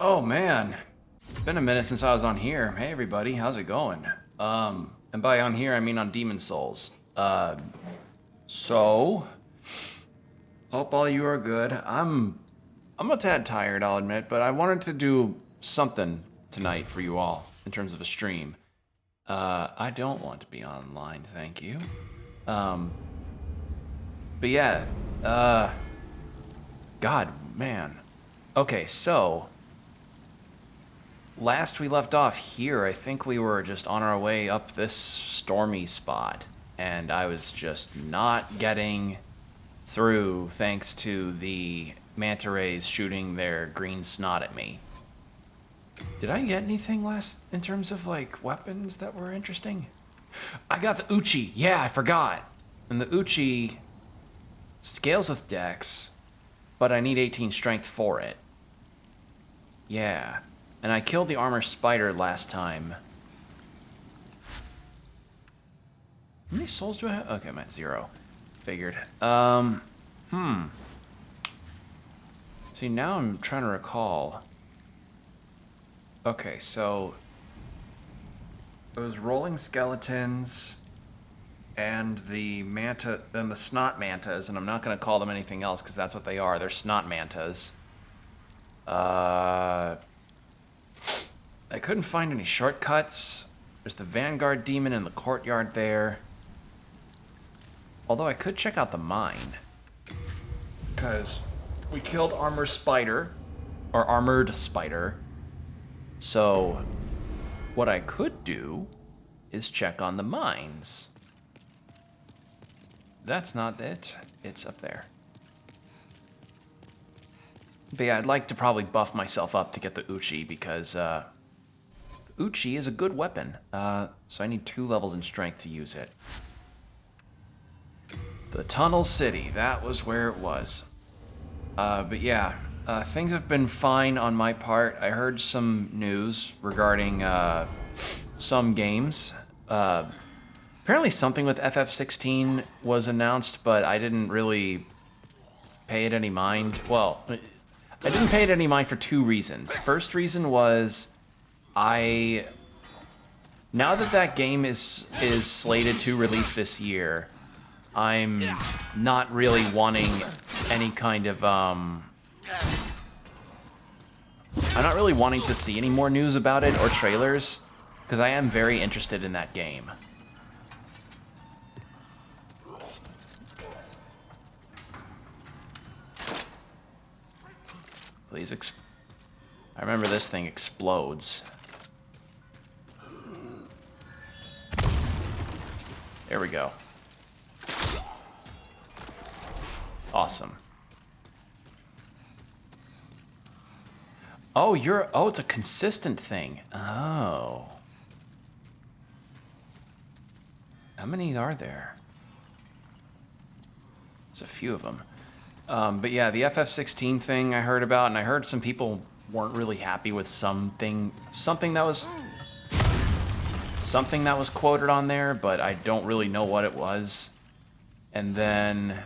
Oh man, it's been a minute since I was on here. Hey everybody, how's it going? And by on here I mean on Demon Souls. So hope all you are good. I'm a tad tired, I'll admit, but I wanted to do something tonight for you all in terms of a stream. I don't want to be online, thank you. But yeah, God, man. Okay, so last we left off here, I think we were just on our way up this stormy spot, and I was just not getting through thanks to the manta rays shooting their green snot at me. Did I get anything last in terms of like weapons that were interesting? I got the Uchi. Yeah, I forgot. And the Uchi scales with Dex, but I need 18 strength for it. Yeah. And I killed the armor spider last time. How many souls do I have? Okay, I'm at 0. Figured. See, now I'm trying to recall. Okay, so those rolling skeletons and the manta, then the snot mantas, and I'm not going to call them anything else because that's what they are. They're snot mantas. I couldn't find any shortcuts. There's the Vanguard Demon in the courtyard there. Although I could check out the mine. Because we killed Armored Spider. So what I could do is check on the mines. That's not it. It's up there. But yeah, I'd like to probably buff myself up to get the Uchi because Uchi is a good weapon. So I need 2 levels in strength to use it. The Tunnel City, that was where it was. But yeah, things have been fine on my part. I heard some news regarding some games. Apparently something with FF16 was announced, but I didn't really pay it any mind. Well, I didn't pay it any mind for 2 reasons. First reason was now that game is slated to release this year, I'm not really wanting any kind of I'm not really wanting to see any more news about it or trailers because I am very interested in that game. Please I remember this thing explodes. There we go. Awesome. Oh, it's a consistent thing. Oh. How many are there? There's a few of them. But yeah, the FF16 thing I heard about, and I heard some people weren't really happy with something that was quoted on there, but I don't really know what it was. And then,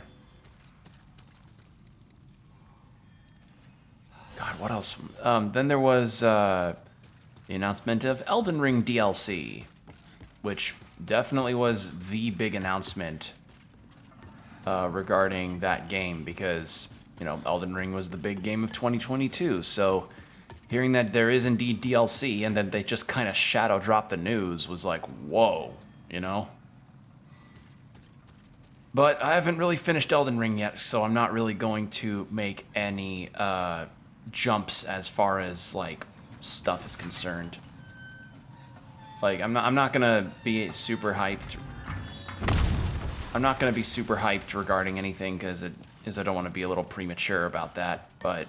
God, what else? Then there was the announcement of Elden Ring DLC, which definitely was the big announcement regarding that game because, you know, Elden Ring was the big game of 2022. So hearing that there is indeed DLC and then they just kind of shadow dropped the news was like, whoa, you know? But I haven't really finished Elden Ring yet, so I'm not really going to make any jumps as far as like stuff is concerned. Like I'm not gonna be super hyped. I'm not gonna be super hyped regarding anything because I don't want to be a little premature about that. But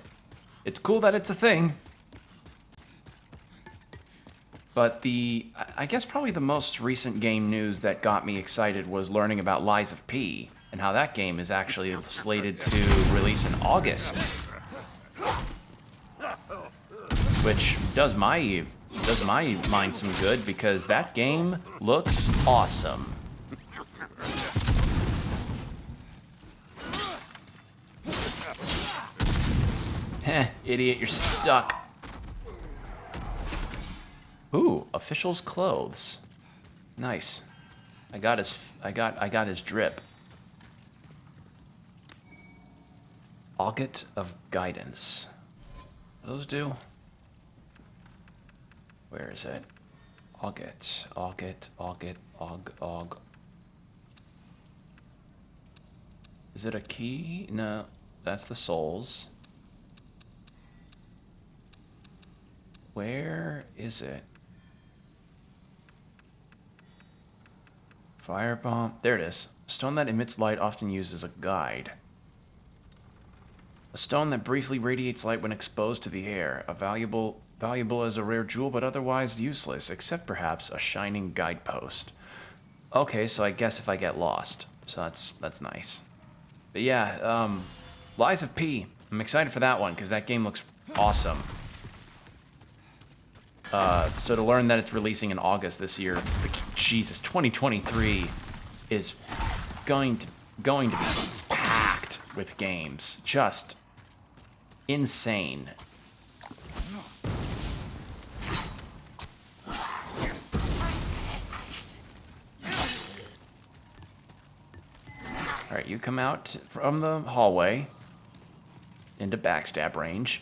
it's cool that it's a thing. But I guess probably the most recent game news that got me excited was learning about Lies of P and how that game is actually slated to release in August. Which does my mind some good because that game looks awesome. Heh, idiot, you're stuck. Ooh, official's clothes. Nice. I got his drip. Auget of Guidance. Those do? Where is it? Auget. Is it a key? No, that's the souls. Where is it? Firebomb. There it is. Stone that emits light, often used as a guide. A stone that briefly radiates light when exposed to the air. Valuable as a rare jewel, but otherwise useless, except perhaps a shining guidepost. Okay, so I guess if I get lost. So that's nice. But yeah, Lies of P. I'm excited for that one, because that game looks awesome. So to learn that it's releasing in August this year, Jesus, 2023 is going to be packed with games. Just insane. Alright, you come out from the hallway into backstab range.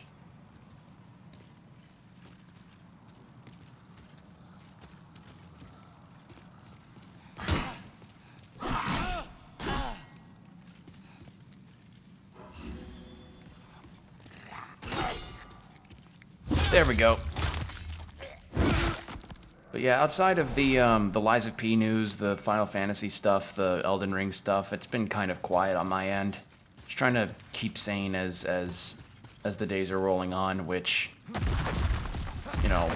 There we go. But yeah, outside of the Lies of P news, the Final Fantasy stuff, the Elden Ring stuff, it's been kind of quiet on my end. Just trying to keep sane as the days are rolling on, which, you know,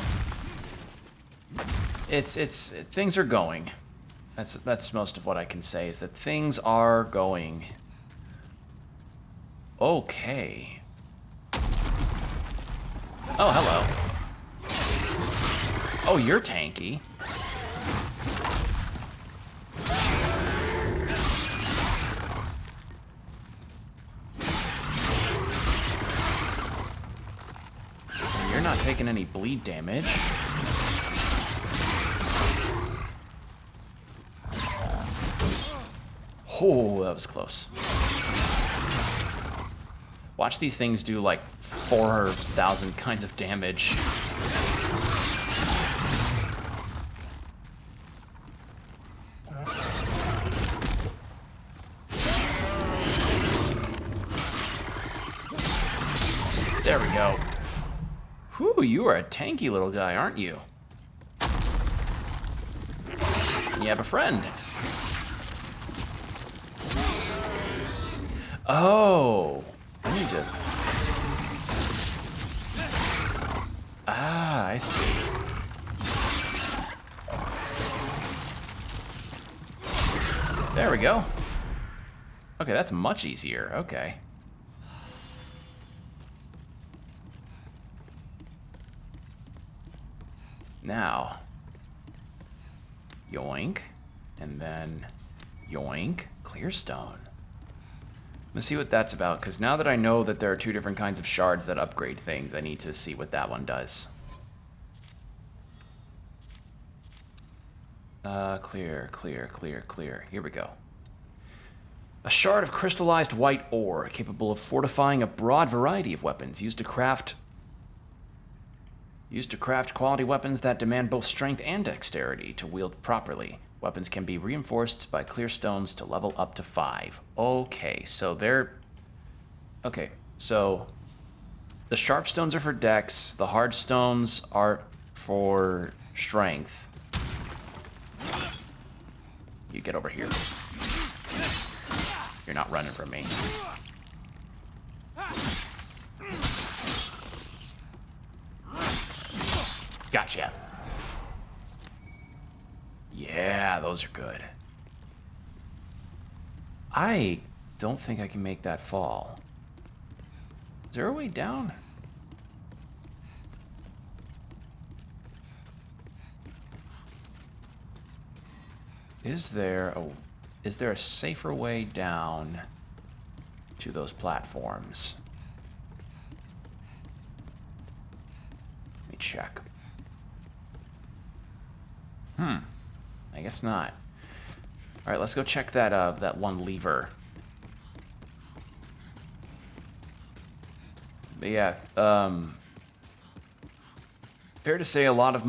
it's things are going. That's most of what I can say, is that things are going. Okay. Oh, hello. Oh, you're tanky. You're not taking any bleed damage. Oh, that was close. Watch these things do like 4,000 kinds of damage. There we go. Whew, you are a tanky little guy, aren't you? You have a friend. Oh, I need to... Ah, I see. There we go. Okay, that's much easier. Okay. Now, yoink, and then yoink, clear stone. Let's see what that's about, because now that I know that there are two different kinds of shards that upgrade things, I need to see what that one does. Clear. Here we go. A shard of crystallized white ore, capable of fortifying a broad variety of weapons, used to craft quality weapons that demand both strength and dexterity to wield properly. Weapons can be reinforced by clear stones to level up to 5. Okay, so the sharp stones are for dex, the hard stones are for strength. You get over here. You're not running from me. Gotcha. Yeah, those are good. I don't think I can make that fall. Is there a way down? Is there a safer way down to those platforms? Let me check. I guess not. All right, let's go check that that one lever. But yeah, fair to say a lot of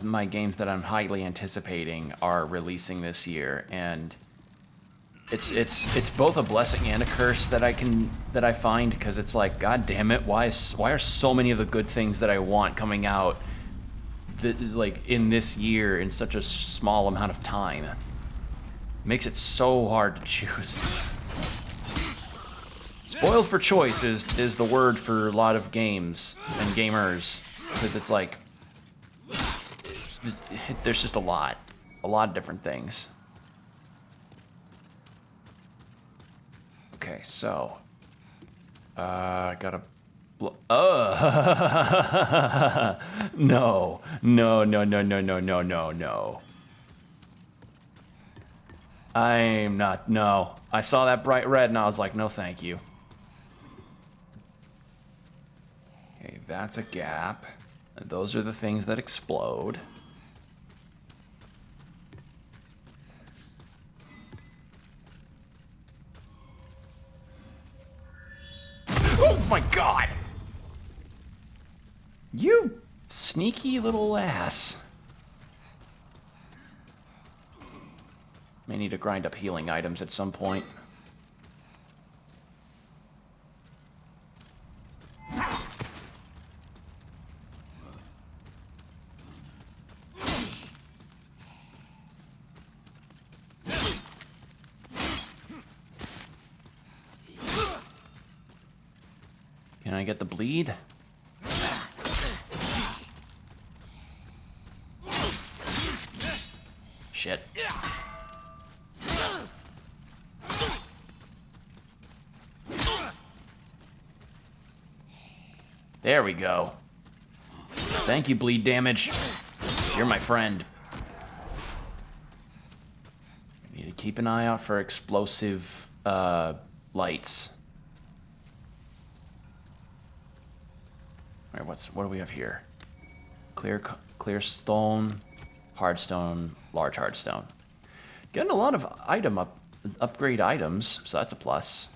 my games that I'm highly anticipating are releasing this year, and it's both a blessing and a curse that I find, because it's like, god damn it, why are so many of the good things that I want coming out like in this year in such a small amount of time? It makes it so hard to choose. Spoiled for choice is the word for a lot of games and gamers, because it's like there's just a lot of different things. Okay, so I gotta. No. I'm not. No. I saw that bright red and I was like, no, thank you. Okay, that's a gap. And those are the things that explode. Oh my god! You sneaky little ass. May need to grind up healing items at some point. Can I get the bleed? Shit. There we go. Thank you, bleed damage. You're my friend. Need to keep an eye out for explosive lights. All right, what do we have here? Clear stone, hard stone, large hard stone. Getting a lot of upgrade items, so that's a plus.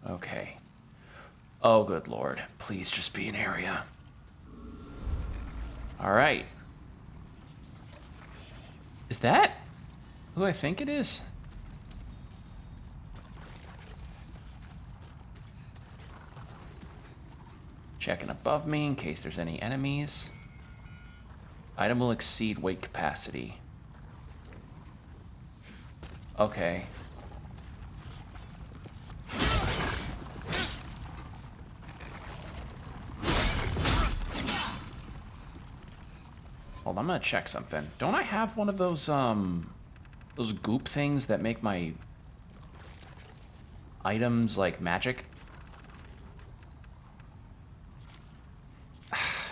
Okay. Oh, good lord. Please just be an area. All right. Is that who I think it is? Checking above me in case there's any enemies. Item will exceed weight capacity. Okay. Hold on, I'm gonna check something. Don't I have one of those goop things that make my items like magic?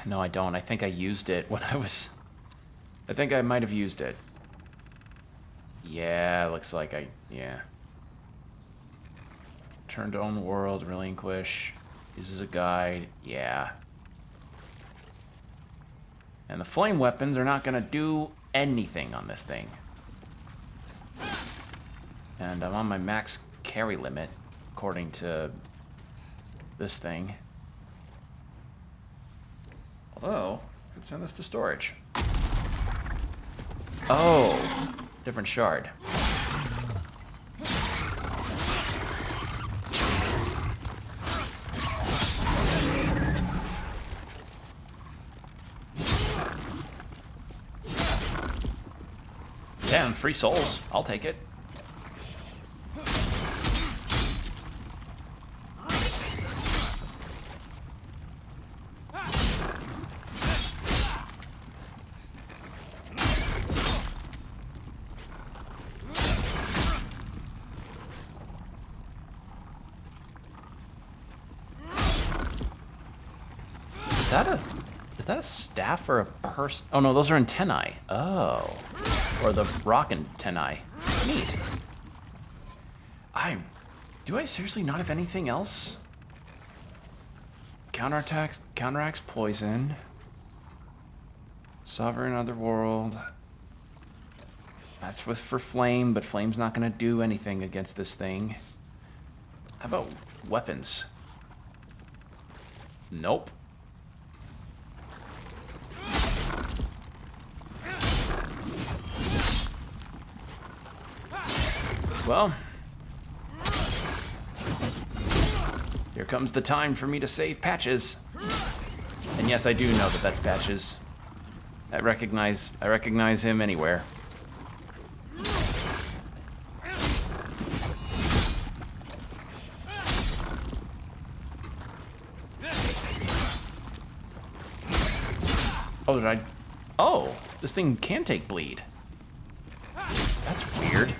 No, I don't. I think I used it when I think I might have used it. Yeah, looks like yeah. Turn to own world, relinquish, uses a guide, yeah. And the flame weapons are not gonna do anything on this thing. And I'm on my max carry limit, according to this thing. Although, could send this to storage. Oh, different shard. Damn, free souls. I'll take it. Is that a staff or a person? Oh no, those are antennae. Oh. Or the rock antennae. Neat. Do I seriously not have anything else? counteracts poison. Sovereign Otherworld. That's for flame, but flame's not gonna do anything against this thing. How about weapons? Nope. Well, here comes the time for me to save Patches. And yes, I do know that that's Patches. I recognize him anywhere. Oh, did I? Oh, this thing can take bleed. That's weird.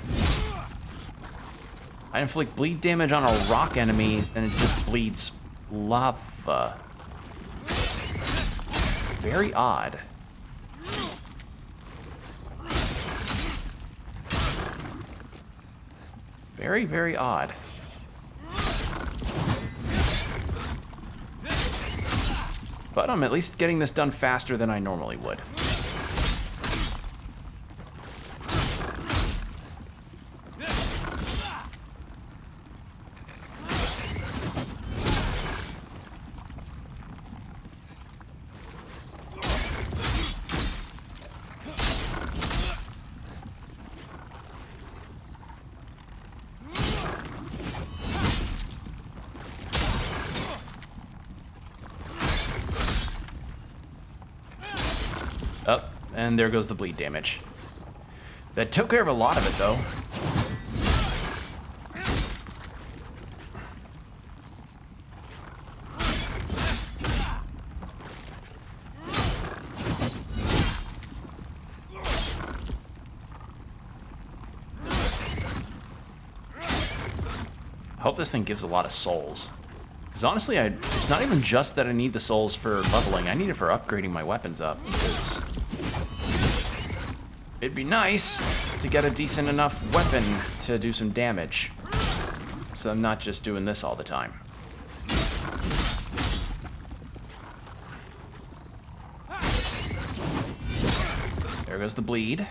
I inflict bleed damage on a rock enemy, and it just bleeds lava. Very odd. Very, very odd. But I'm at least getting this done faster than I normally would. Up, and there goes the bleed damage. That took care of a lot of it, though. I hope this thing gives a lot of souls. Because honestly, it's not even just that I need the souls for leveling. I need it for upgrading my weapons up. Because it'd be nice to get a decent enough weapon to do some damage. So I'm not just doing this all the time. There goes the bleed.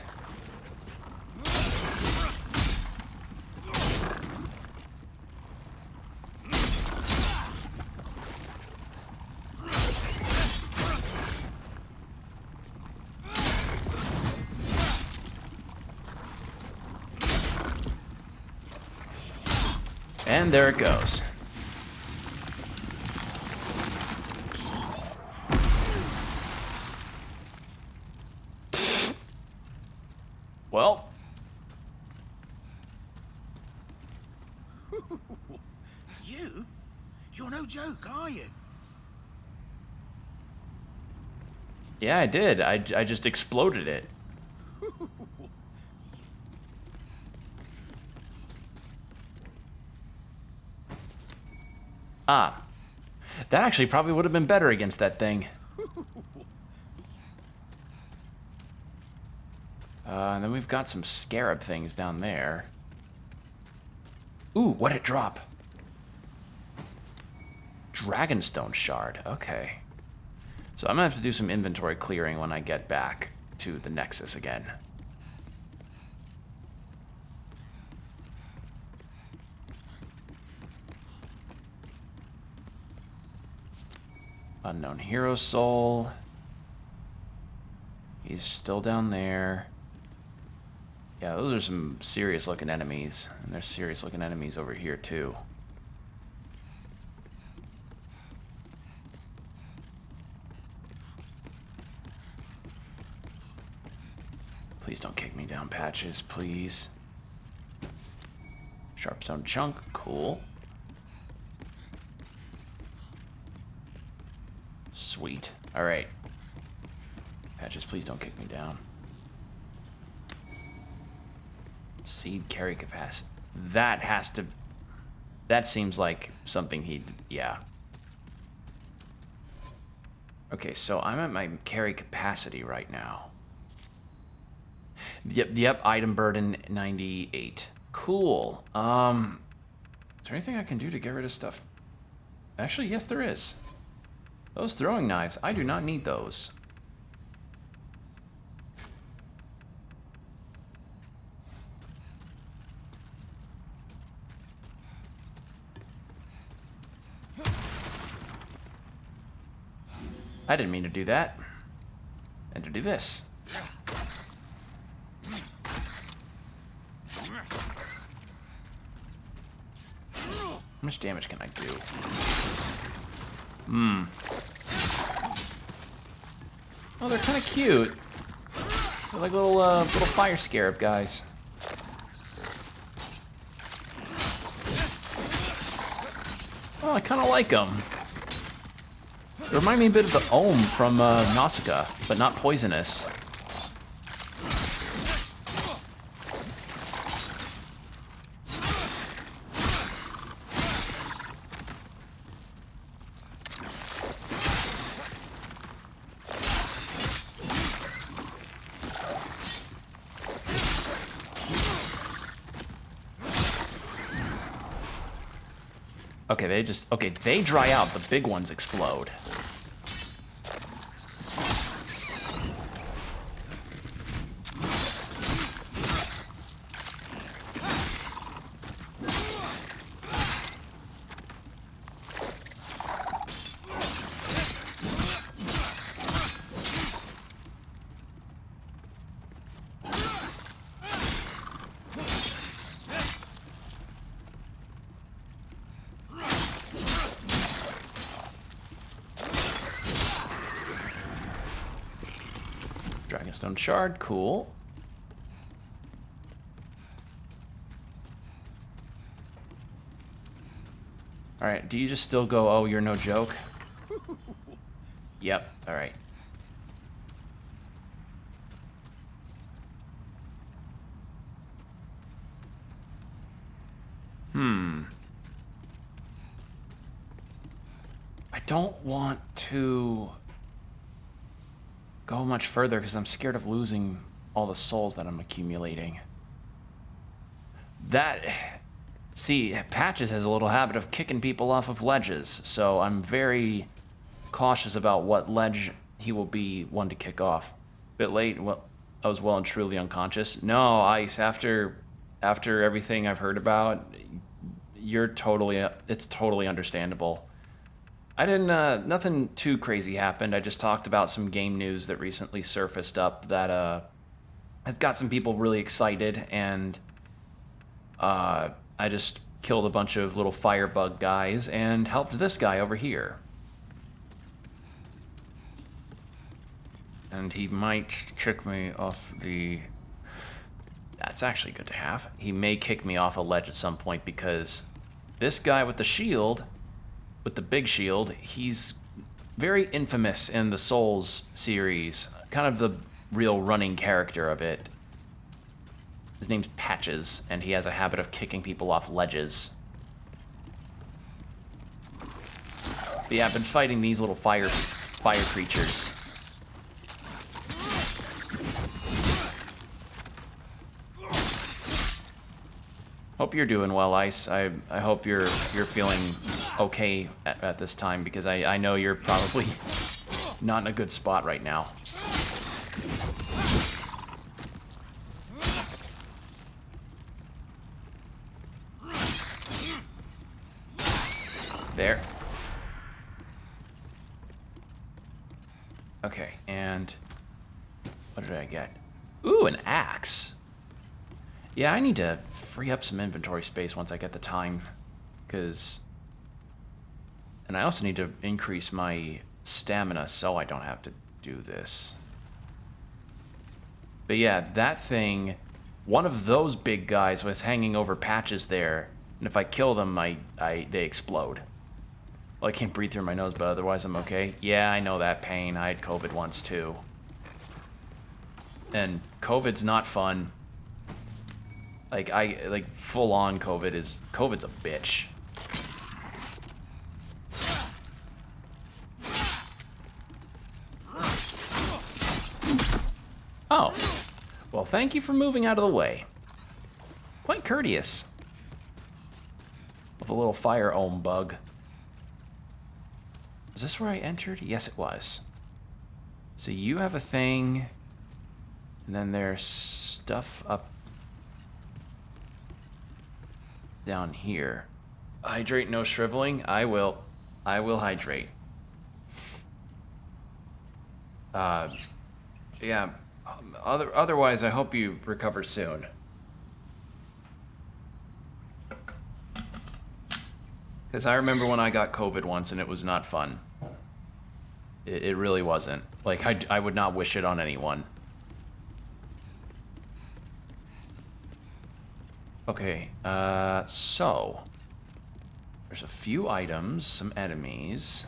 And there it goes. Well. You're no joke, are you? Yeah, I did. I just exploded it. Ah. That actually probably would have been better against that thing. And then we've got some scarab things down there. Ooh, what'd it drop? Dragonstone shard. Okay. So I'm gonna have to do some inventory clearing when I get back to the Nexus again. Unknown hero soul. He's still down there. Yeah, those are some serious looking enemies. And there's serious looking enemies over here too. Please don't kick me down, Patches, please. Sharpstone chunk, cool. Sweet. Alright. Patches, please don't kick me down. Seed carry capacity. That has to... That seems like something he'd... Yeah. Okay, so I'm at my carry capacity right now. Yep, item burden 98. Cool. Is there anything I can do to get rid of stuff? Actually, yes, there is. Those throwing knives, I do not need those. I didn't mean to do that. And to do this. How much damage can I do? Oh, they're kind of cute. They're like little fire scarab guys. Oh, I kind of like them. They remind me a bit of the Ohm from Nausicaa, but not poisonous. Okay, they dry out, the big ones explode. Dragonstone shard, cool. Alright, do you just still go, oh, you're no joke? Yep, alright. I don't want to go much further because I'm scared of losing all the souls that I'm accumulating. See, Patches has a little habit of kicking people off of ledges, so I'm very cautious about what ledge he will be one to kick off. Bit late, well, I was well and truly unconscious. No, Ice, after everything I've heard about, it's totally understandable. I didn't, nothing too crazy happened. I just talked about some game news that recently surfaced up that, has got some people really excited, and, I just killed a bunch of little firebug guys and helped this guy over here. And he might kick me off the... That's actually good to have. He may kick me off a ledge at some point because this guy with the shield... with the big shield, he's very infamous in the Souls series. Kind of the real running character of it. His name's Patches, and he has a habit of kicking people off ledges. But yeah, I've been fighting these little fire creatures. Hope you're doing well, Ice. I hope you're feeling okay at this time, because I know you're probably not in a good spot right now. There. Okay, and what did I get? Ooh, an axe. Yeah, I need to free up some inventory space once I get the time, because... And I also need to increase my stamina so I don't have to do this. But yeah, that thing, one of those big guys was hanging over Patches there, and if I kill them, they explode. Well, I can't breathe through my nose, but otherwise I'm okay. Yeah, I know that pain. I had COVID once too. And COVID's not fun. Like full on COVID's a bitch. Oh. Well, thank you for moving out of the way. Quite courteous. Of a little fire ohm bug. Is this where I entered? Yes, it was. So you have a thing, and then there's stuff up down here. Hydrate, no shriveling. I will hydrate. Yeah. Otherwise, I hope you recover soon. Because I remember when I got COVID once, and it was not fun. It really wasn't. Like, I would not wish it on anyone. Okay, so... There's a few items, some enemies.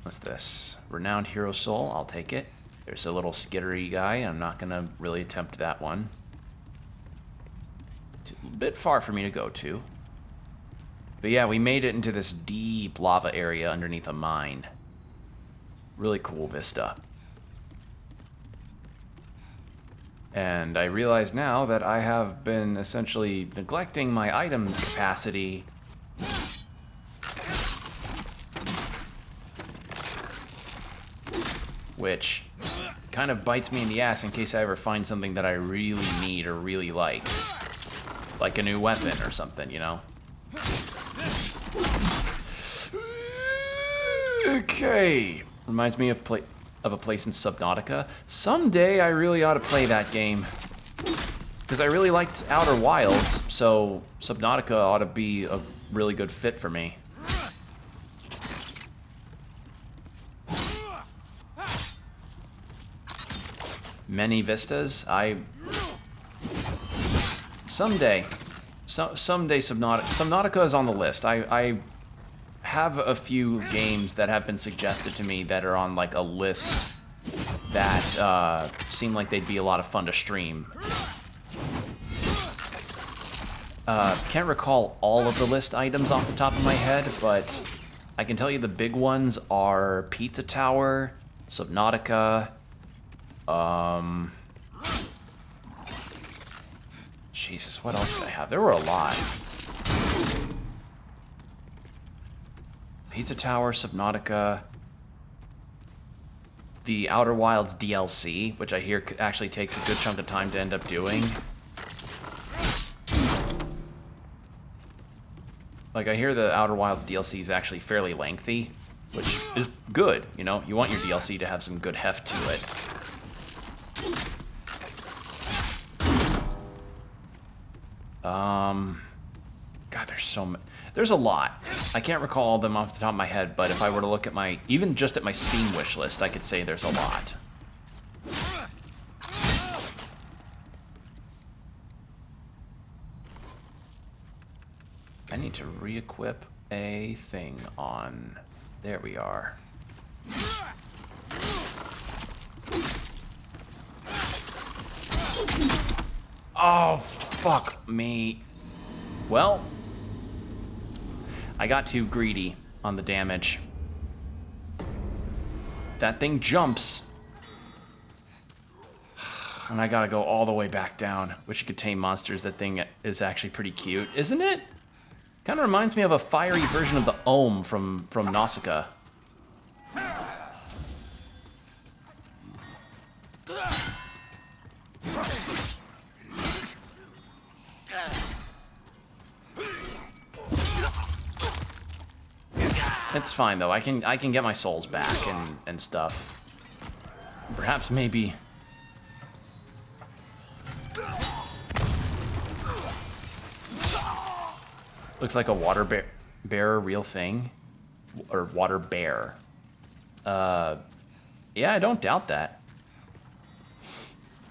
What's this? Renowned Hero Soul, I'll take it. There's a little skittery guy, I'm not gonna really attempt that one. It's a bit far for me to go to. But yeah, we made it into this deep lava area underneath a mine. Really cool vista. And I realize now that I have been essentially neglecting my item capacity. Which kind of bites me in the ass in case I ever find something that I really need or really like. Like a new weapon or something, you know? Okay. Reminds me of a place in Subnautica. Someday I really ought to play that game. Because I really liked Outer Wilds, so Subnautica ought to be a really good fit for me. Many vistas. Someday Subnautica is on the list. I have a few games that have been suggested to me that are on like a list that seem like they'd be a lot of fun to stream. Can't recall all of the list items off the top of my head, but I can tell you the big ones are Pizza Tower, Subnautica, Jesus, what else did I have? There were a lot. Pizza Tower, Subnautica, the Outer Wilds DLC, which I hear actually takes a good chunk of time to end up doing. Like, I hear the Outer Wilds DLC is actually fairly lengthy, which is good, you know? You want your DLC to have some good heft to it. God, there's so many. There's a lot. I can't recall all of them off the top of my head, but if I were to look at my, even just at my Steam wish list, I could say there's a lot. I need to re-equip a thing on. There we are. Oh, fuck me. Well, I got too greedy on the damage. That thing jumps. And I gotta go all the way back down. Wish you could tame monsters. That thing is actually pretty cute, isn't it? Kind of reminds me of a fiery version of the Ohm from Nausicaa. It's fine though. I can get my souls back and stuff. Perhaps maybe. Looks like a water bear, real thing, or water bear. Yeah, I don't doubt that.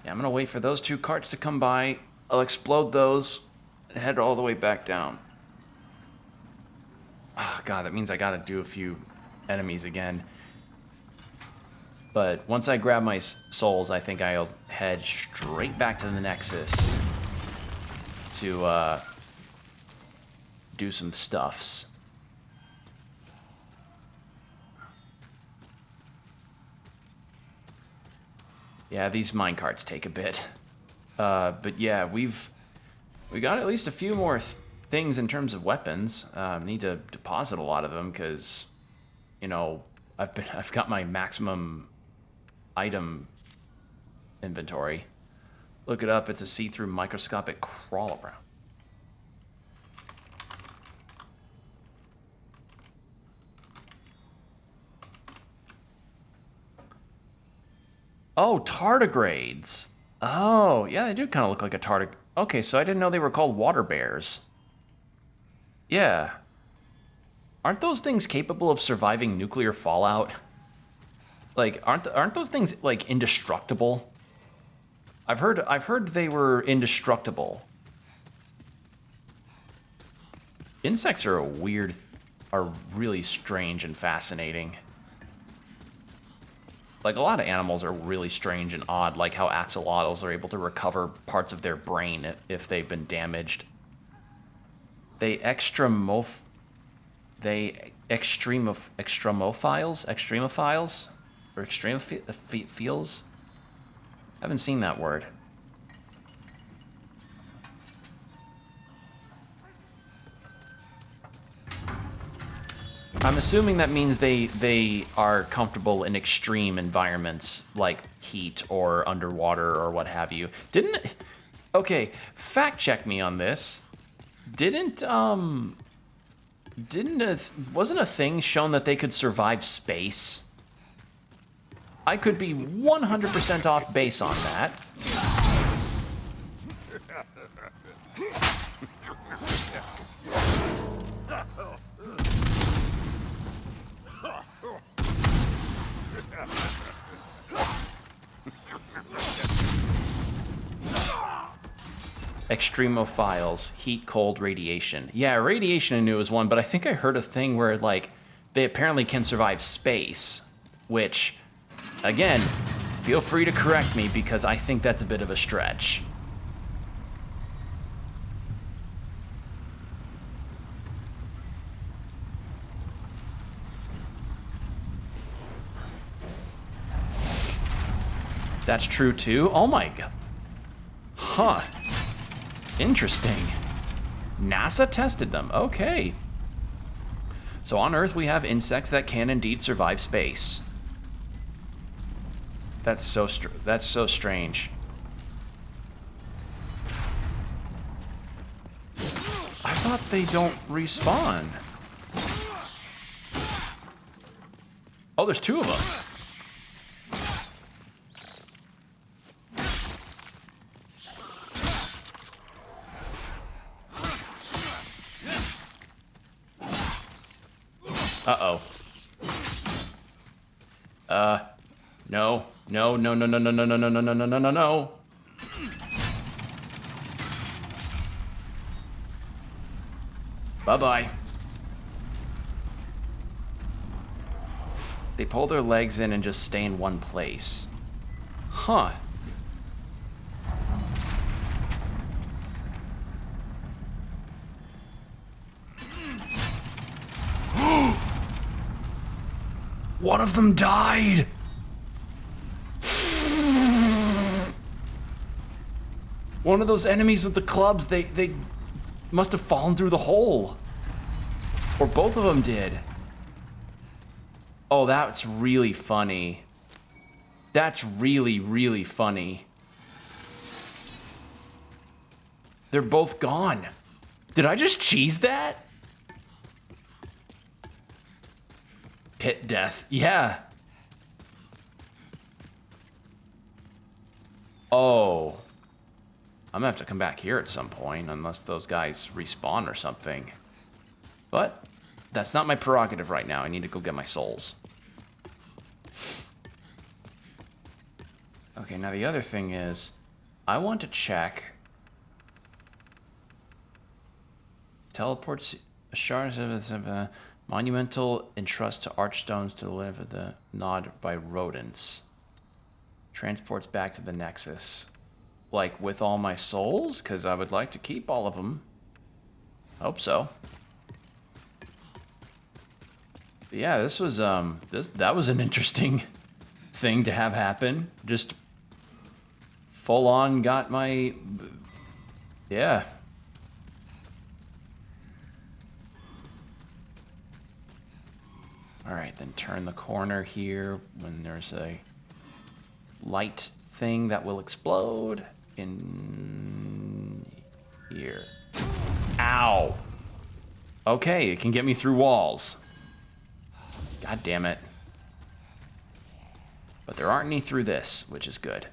Yeah, I'm gonna wait for those two carts to come by. I'll explode those and head all the way back down. Oh, God, that means I gotta do a few enemies again. But once I grab my souls, I think I'll head straight back to the Nexus to do some stuffs. Yeah, these minecarts take a bit. But yeah, we got at least a few more things in terms of weapons. Need to deposit a lot of them because, you know, I've got my maximum item inventory. Look it up. It's a see-through microscopic crawl around. Oh, tardigrades. Oh, yeah, they do kind of look like a tardigrade. Okay, so I didn't know they were called water bears. Yeah. Aren't those things capable of surviving nuclear fallout? Like, aren't those things like indestructible? I've heard they were indestructible. Insects are really strange and fascinating. Like, a lot of animals are really strange and odd, like how axolotls are able to recover parts of their brain if they've been damaged. Extremophiles? Or extremophiles? Haven't seen that word. I'm assuming that means they are comfortable in extreme environments like heat or underwater or what have you. Okay, fact check me on this. Wasn't a thing shown that they could survive space? I could be 100% off base on that. Extremophiles, heat, cold, radiation. Yeah, radiation I knew was one, but I think I heard a thing where, like, they apparently can survive space, which, again, feel free to correct me because I think that's a bit of a stretch. That's true too? Oh my god. Huh. Interesting. NASA tested them. Okay. So on Earth we have insects that can indeed survive space. That's so strange. I thought they don't respawn. Oh, there's two of them. Uh-oh. No. No, no, no, no, no, no, no, no, no, no, no, no, no, no. Bye-bye. They pull their legs in and just stay in one place. Huh. One of them died! One of those enemies with the clubs, they must have fallen through the hole. Or both of them did. Oh, that's really funny. That's really, really funny. They're both gone. Did I just cheese that? Pit death. Yeah. Oh. I'm gonna have to come back here at some point, unless those guys respawn or something. But that's not my prerogative right now. I need to go get my souls. Okay, now the other thing is, I want to check. Teleports shards of monumental entrust to archstones to live the nod by rodents. Transports back to the Nexus. Like, with all my souls? Because I would like to keep all of them. Hope so. But yeah, this was, that was an interesting thing to have happen. Just full on got my, yeah. Alright, then turn the corner here when there's a light thing that will explode in here. Ow! Okay, it can get me through walls. God damn it. But there aren't any through this, which is good.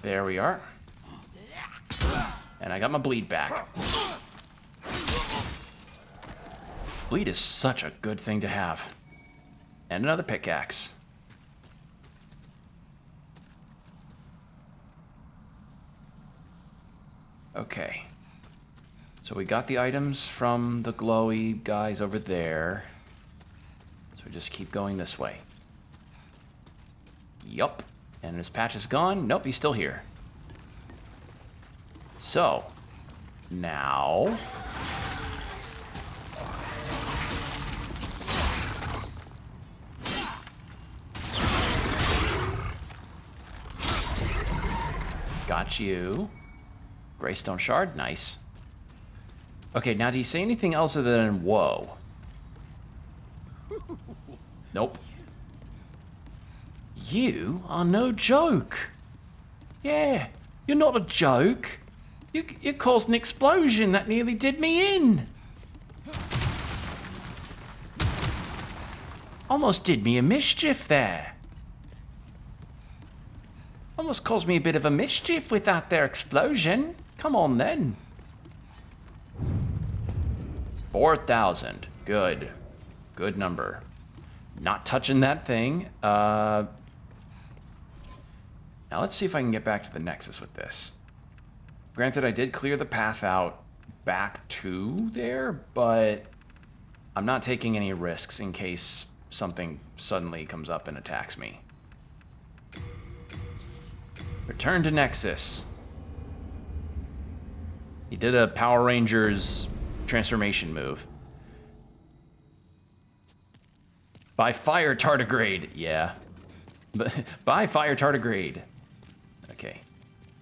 There we are. And I got my bleed back. Bleed is such a good thing to have. And another pickaxe. Okay. So we got the items from the glowy guys over there. So we just keep going this way. Yup. And his patch is gone. Nope, he's still here. So, now... got you. Greystone shard, nice. Okay, now do you say anything else other than whoa? Nope. You are no joke. Yeah, you're not a joke. You caused an explosion that nearly did me in. Almost did me a mischief there. Almost caused me a bit of a mischief with that there explosion. Come on then. 4,000. Good. Good number. Not touching that thing. Now let's see if I can get back to the Nexus with this. Granted, I did clear the path out back to there, but I'm not taking any risks in case something suddenly comes up and attacks me. Return to Nexus. He did a Power Rangers transformation move. By fire tardigrade. Yeah. By fire tardigrade. Okay.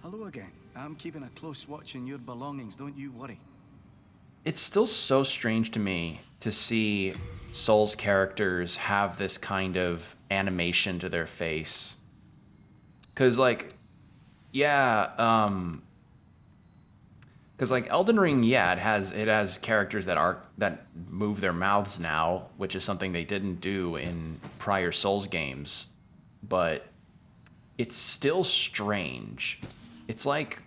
Hello again. I'm keeping a close watch on your belongings, don't you worry. It's still so strange to me to see Souls characters have this kind of animation to their face. 'Cause like, yeah, because like Elden Ring, yeah, it has characters that move their mouths now, which is something they didn't do in prior Souls games, but it's still strange. It's like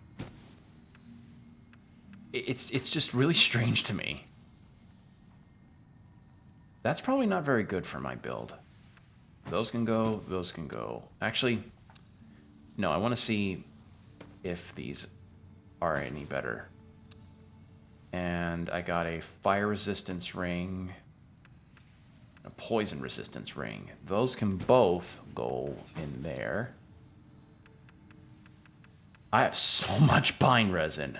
it's just really strange to me. That's probably not very good for my build. Those can go, those can go. Actually, no, I want to see if these are any better. And I got a fire resistance ring, a poison resistance ring. Those can both go in there. I have so much pine resin.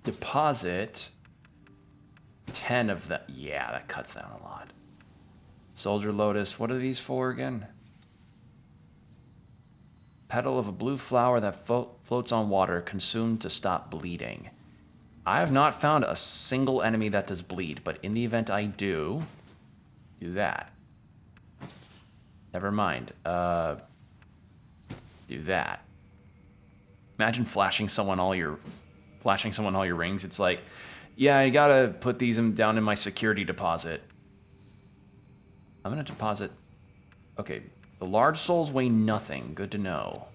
Deposit 10 of that. Yeah, that cuts down a lot. Soldier Lotus, what are these for again? Petal of a blue flower that floats on water, consumed to stop bleeding. I have not found a single enemy that does bleed, but in the event I do that. Never mind. Do that. Imagine flashing someone all your rings. It's like, yeah, I gotta put these down in my security deposit. I'm gonna deposit. Okay, the large souls weigh nothing. Good to know.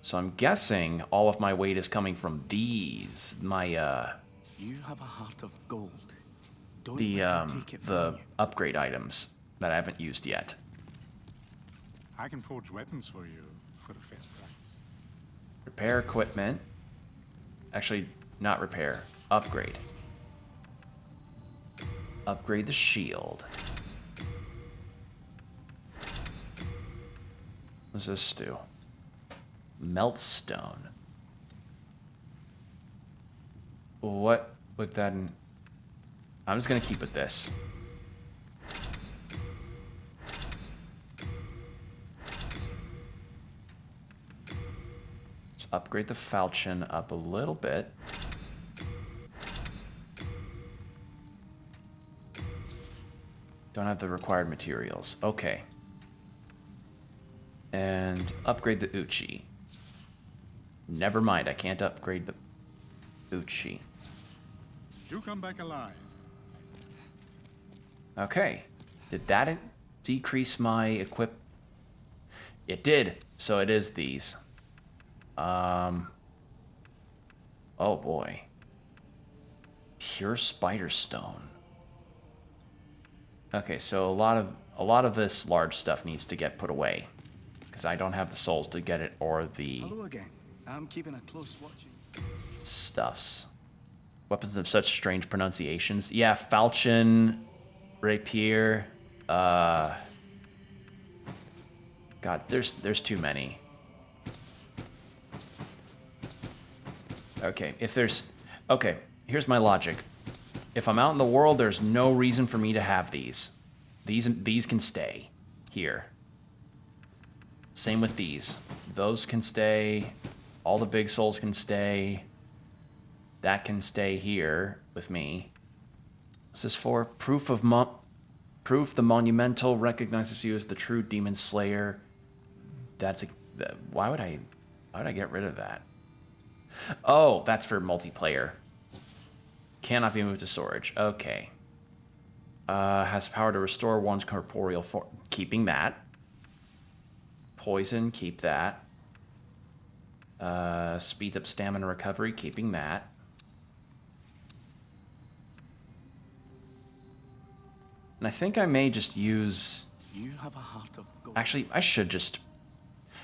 So I'm guessing all of my weight is coming from these. My You have a heart of gold. Don't the let them take it from the you. upgrade items that I haven't used yet. I can forge weapons for you for a fair price. Repair equipment. Actually, Not repair. Upgrade. Upgrade the shield. What does this do? Meltstone. What would that... I'm just gonna keep with this. Just upgrade the falchion up a little bit. Don't have the required materials. Okay. And upgrade the Uchi. Never mind, I can't upgrade the Uchi. You come back alive. Okay. Did that decrease my equip? It did. So it is these. Oh boy. Pure spider stone. Okay, so a lot of this large stuff needs to get put away because I don't have the souls to get it or the Hello again. I'm keeping a close watch. stuffs. Weapons of such strange pronunciations. Yeah, falchion, rapier. God, there's too many. Okay, okay, here's my logic. If I'm out in the world, there's no reason for me to have these. These can stay here. Same with these. Those can stay. All the big souls can stay. That can stay here with me. What's this for? Proof the monumental recognizes you as the true demon slayer. Why would I get rid of that? Oh, that's for multiplayer. Cannot be moved to storage. Okay. Has power to restore one's corporeal form. Keeping that. Poison, keep that. Speeds up stamina recovery, keeping that. And I think I may just use... You have a heart of gold. Actually, I should just...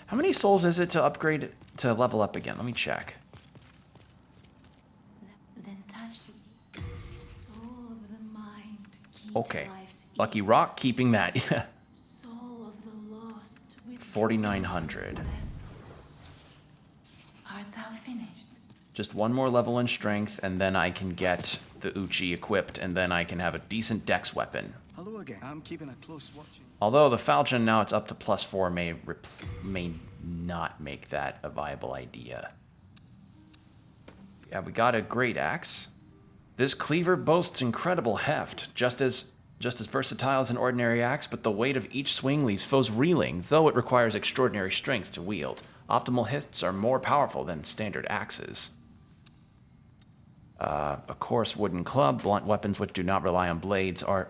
How many souls is it to upgrade, to level up again? Let me check. Then touch the soul of the mind. Keep Okay. life's Lucky Rock, keeping that. Yeah. soul of the lost. 4,900. Art thou finished? Just one more level in strength, and then I can get the Uchi equipped, and then I can have a decent dex weapon. Hello again. I'm keeping a close watch. Although the falchion, now it's up to +4, may not make that a viable idea. Yeah, we got a great axe. This cleaver boasts incredible heft, just as versatile as an ordinary axe, but the weight of each swing leaves foes reeling, though it requires extraordinary strength to wield. Optimal hits are more powerful than standard axes. A coarse wooden club, blunt weapons which do not rely on blades, are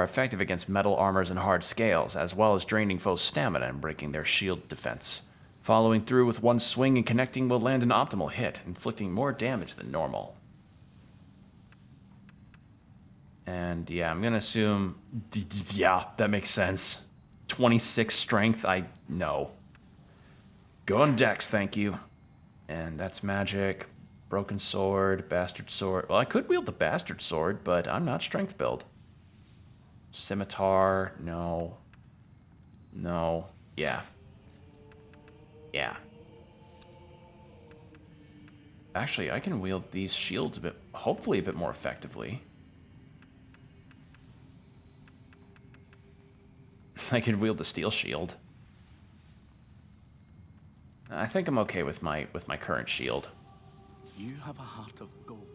effective against metal armors and hard scales, as well as draining foes' stamina and breaking their shield defense. Following through with one swing and connecting will land an optimal hit, inflicting more damage than normal. And yeah, I'm gonna assume, yeah, that makes sense. 26 strength, no. Go on dex, thank you. And that's magic. Broken sword, bastard sword. Well, I could wield the bastard sword, but I'm not strength build. Scimitar, no. No, yeah. Yeah. Actually, I can wield these shields hopefully a bit more effectively. I could wield the steel shield. I think I'm okay with my current shield. You have a heart of gold.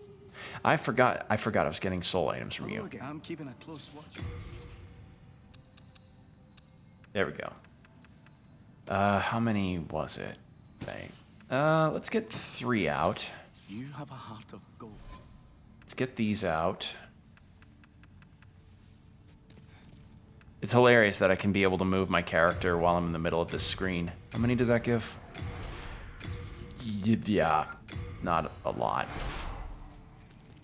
I forgot I was getting soul items from Hello you. again. I'm keeping a close watch. There we go. How many was it? Let's get 3 out. You have a heart of gold. Let's get these out. It's hilarious that I can be able to move my character while I'm in the middle of this screen. How many does that give? Yeah, not a lot.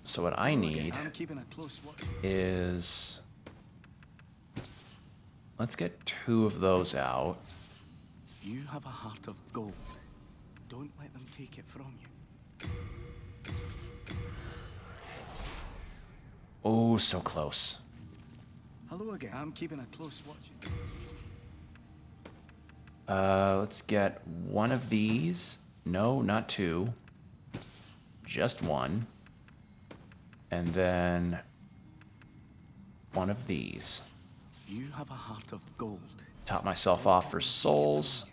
So what I need I'm keeping a close watch. is... Let's get 2 of those out. You have a heart of gold. Don't let them take it from you. Oh, so close. Hello again. I'm keeping a close watch. Let's get one of these. No, not two. Just one. And then one of these. You have a heart of gold. Top myself off for souls.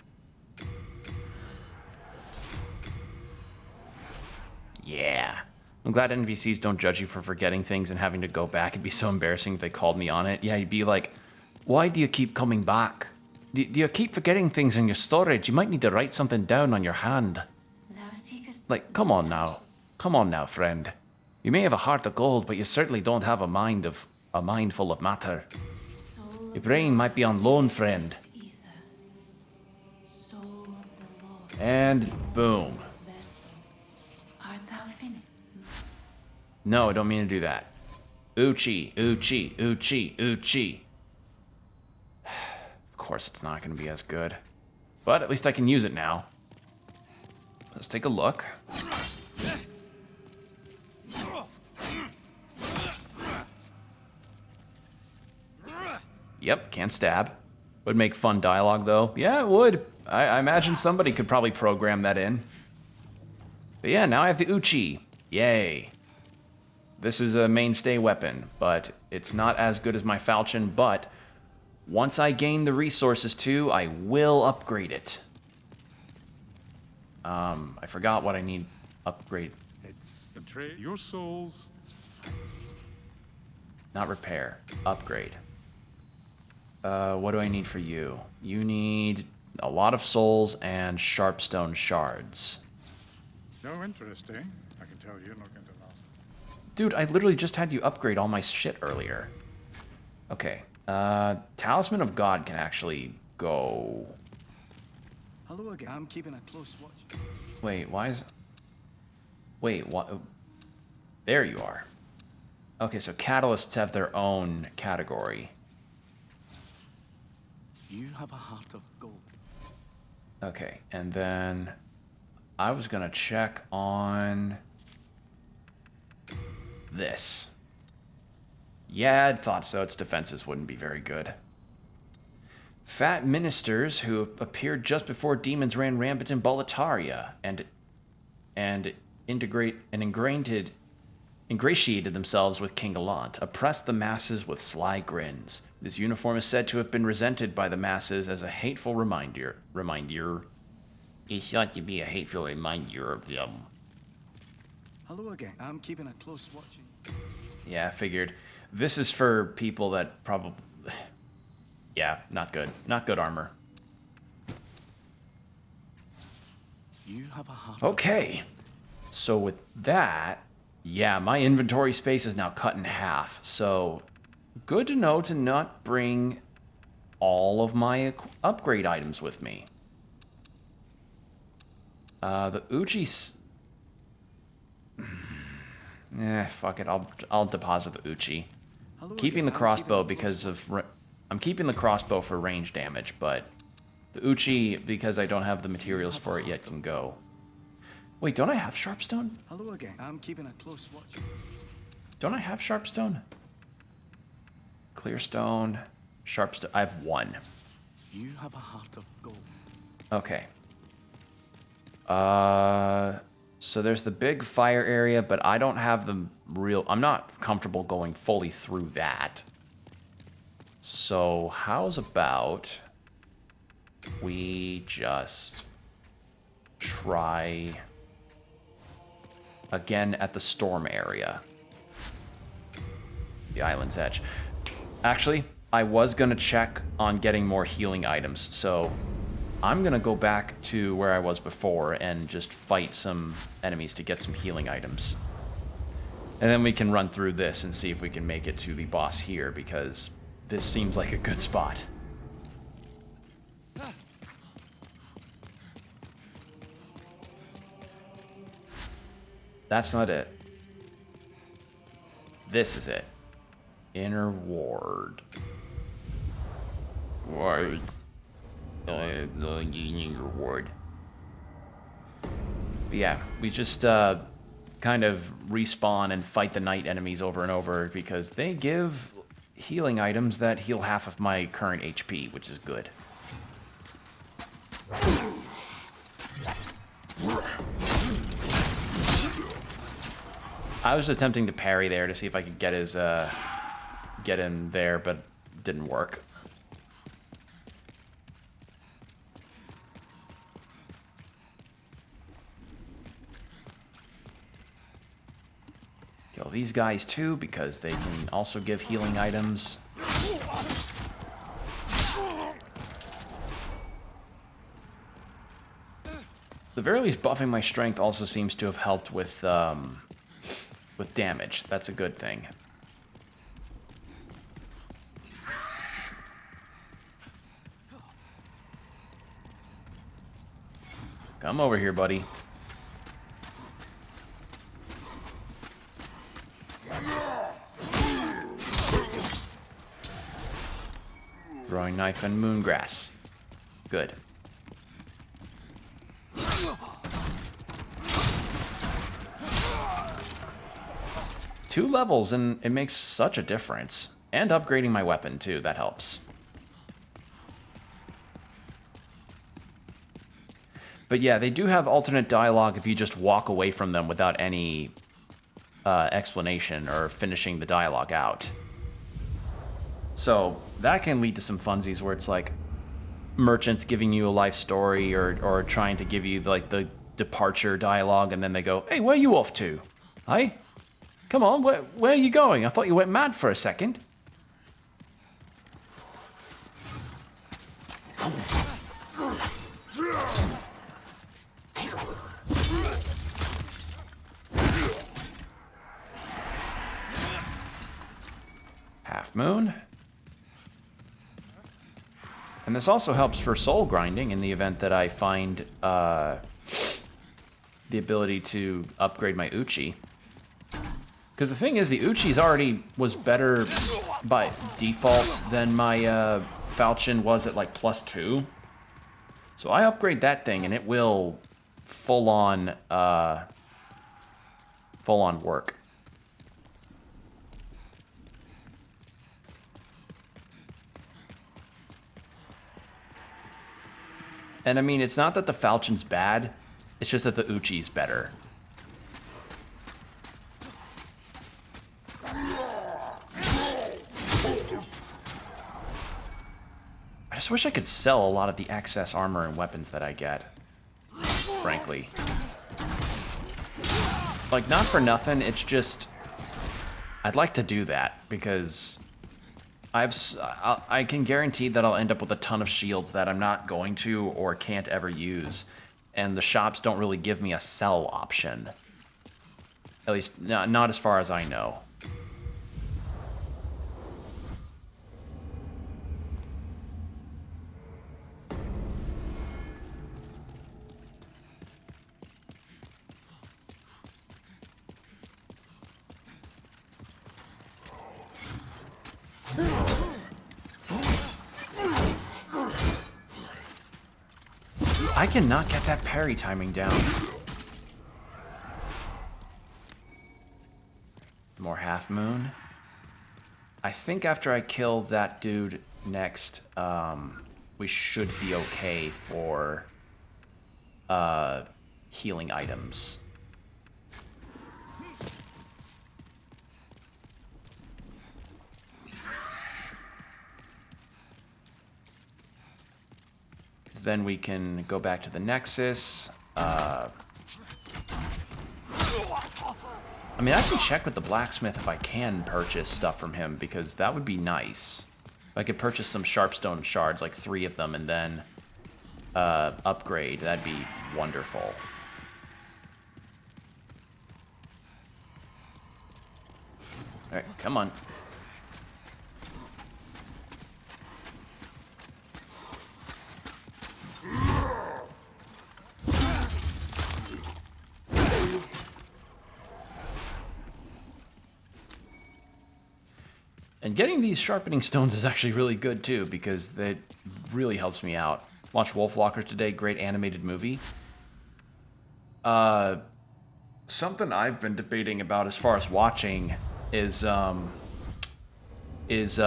Yeah. I'm glad NPCs don't judge you for forgetting things and having to go back. It'd be so embarrassing if they called me on it. Yeah, you'd be like, why do you keep coming back? Do you keep forgetting things in your storage? You might need to write something down on your hand. Thou seekest Like, come on now. Come on now, friend. You may have a heart of gold, but you certainly don't have a mind full of matter. soul Your of brain might be on loan, friend. ether. Soul of the lost And boom. vessel. Art thou finished? No, I don't mean to do that. Uchi, Uchi, Uchi, Uchi. Of course it's not going to be as good. But at least I can use it now. Let's take a look. Yep, can't stab. Would make fun dialogue, though. Yeah, it would. I imagine somebody could probably program that in. But yeah, now I have the Uchi. Yay. This is a mainstay weapon, but it's not as good as my falchion, but once I gain the resources too, I will upgrade it. I forgot what I need upgrade. It's a trade. Your souls. Not repair. Upgrade. What do I need for you? You need a lot of souls and sharpstone shards. No interesting. I can tell you're not going to last. Dude, I literally just had you upgrade all my shit earlier. Okay. Talisman of God can actually go... Hello again. I'm keeping a close watch. Wait, why is... Wait, what? There you are. Okay, so catalysts have their own category. You have a heart of gold. Okay, and then I was gonna check on this. Yeah, I thought so. Its defenses wouldn't be very good. Fat ministers who appeared just before demons ran rampant in Boletaria and ingratiated themselves with King Gallant, oppressed the masses with sly grins. This uniform is said to have been resented by the masses as a hateful reminder. It's thought to be a hateful reminder of them. Hello again. I'm keeping a close watch. Yeah, I figured. This is for people that probably... Yeah, not good. Not good armor. You have a heart. Okay. So with that, yeah, my inventory space is now cut in half. So good to know to not bring all of my upgrade items with me. The Uchi's... fuck it. I'll deposit the Uchi. Hello Keeping the again. I'm crossbow keeping a because close of... I'm keeping the crossbow for range damage, but the Uchi, because I don't have the materials for it yet, can go. Wait, don't I have Sharpstone? Hello again. I'm keeping a close watch. Don't I have Sharpstone? Clearstone, Sharpstone. I have one. You have a heart of gold. Okay. So there's the big fire area, but I don't have the real... I'm not comfortable going fully through that. So how's about we just try again at the storm area. The island's edge. Actually, I was going to check on getting more healing items, so I'm going to go back to where I was before and just fight some enemies to get some healing items. And then we can run through this and see if we can make it to the boss here, because this seems like a good spot. That's not it. This is it. Inner ward. Ward. Inner ward. But yeah, we just kind of respawn and fight the night enemies over and over because they give healing items that heal half of my current HP, which is good. I was attempting to parry there to see if I could get his get in there, but it didn't work. Kill these guys too, because they can also give healing items. The very least, buffing my strength also seems to have helped with damage. That's a good thing. Come over here, buddy. Throwing knife and moongrass. Good. Two levels, and it makes such a difference. And upgrading my weapon, too. That helps. But yeah, they do have alternate dialogue if you just walk away from them without any explanation or finishing the dialogue out. So that can lead to some funsies where it's like merchants giving you a life story or trying to give you like the departure dialogue, and then they go, "Hey, where are you off to? Hey? Come on, where are you going? I thought you went mad for a second." Half moon. And this also helps for soul grinding in the event that I find the ability to upgrade my Uchi. Because the thing is, the Uchi's already was better by default than my Falchion was at like +2. So I upgrade that thing and it will full on work. And I mean, it's not that the Falchion's bad, it's just that the Uchi's better. I just wish I could sell a lot of the excess armor and weapons that I get, frankly. Like, not for nothing, it's just... I'd like to do that, because... I can guarantee that I'll end up with a ton of shields that I'm not going to or can't ever use. And the shops don't really give me a sell option. At least, not as far as I know. I cannot get that parry timing down. More half moon. I think after I kill that dude next, we should be okay for healing items. Then we can go back to the Nexus. I mean, I can check with the blacksmith if I can purchase stuff from him, because that would be nice. If I could purchase some sharpstone shards, like 3 of them, and then upgrade, that'd be wonderful. Alright, come on. And getting these sharpening stones is actually really good too, because that really helps me out. Watched Wolfwalkers today, great animated movie. something I've been debating about as far as watching is and this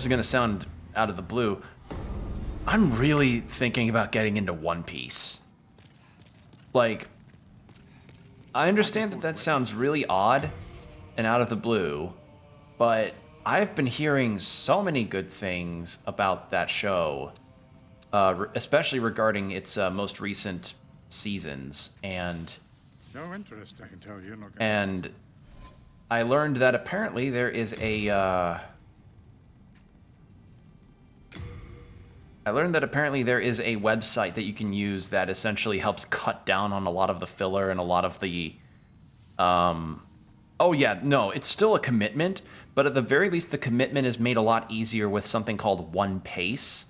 is gonna sound out of the blue. I'm really thinking about getting into One Piece. Like, I understand that that sounds really odd and out of the blue, but I've been hearing so many good things about that show, especially regarding its most recent seasons, and No interest, I can tell you. Not gonna and I learned that apparently there is a website that you can use that essentially helps cut down on a lot of the filler and a lot of the oh yeah, no, it's still a commitment, but at the very least the commitment is made a lot easier with something called One Pace,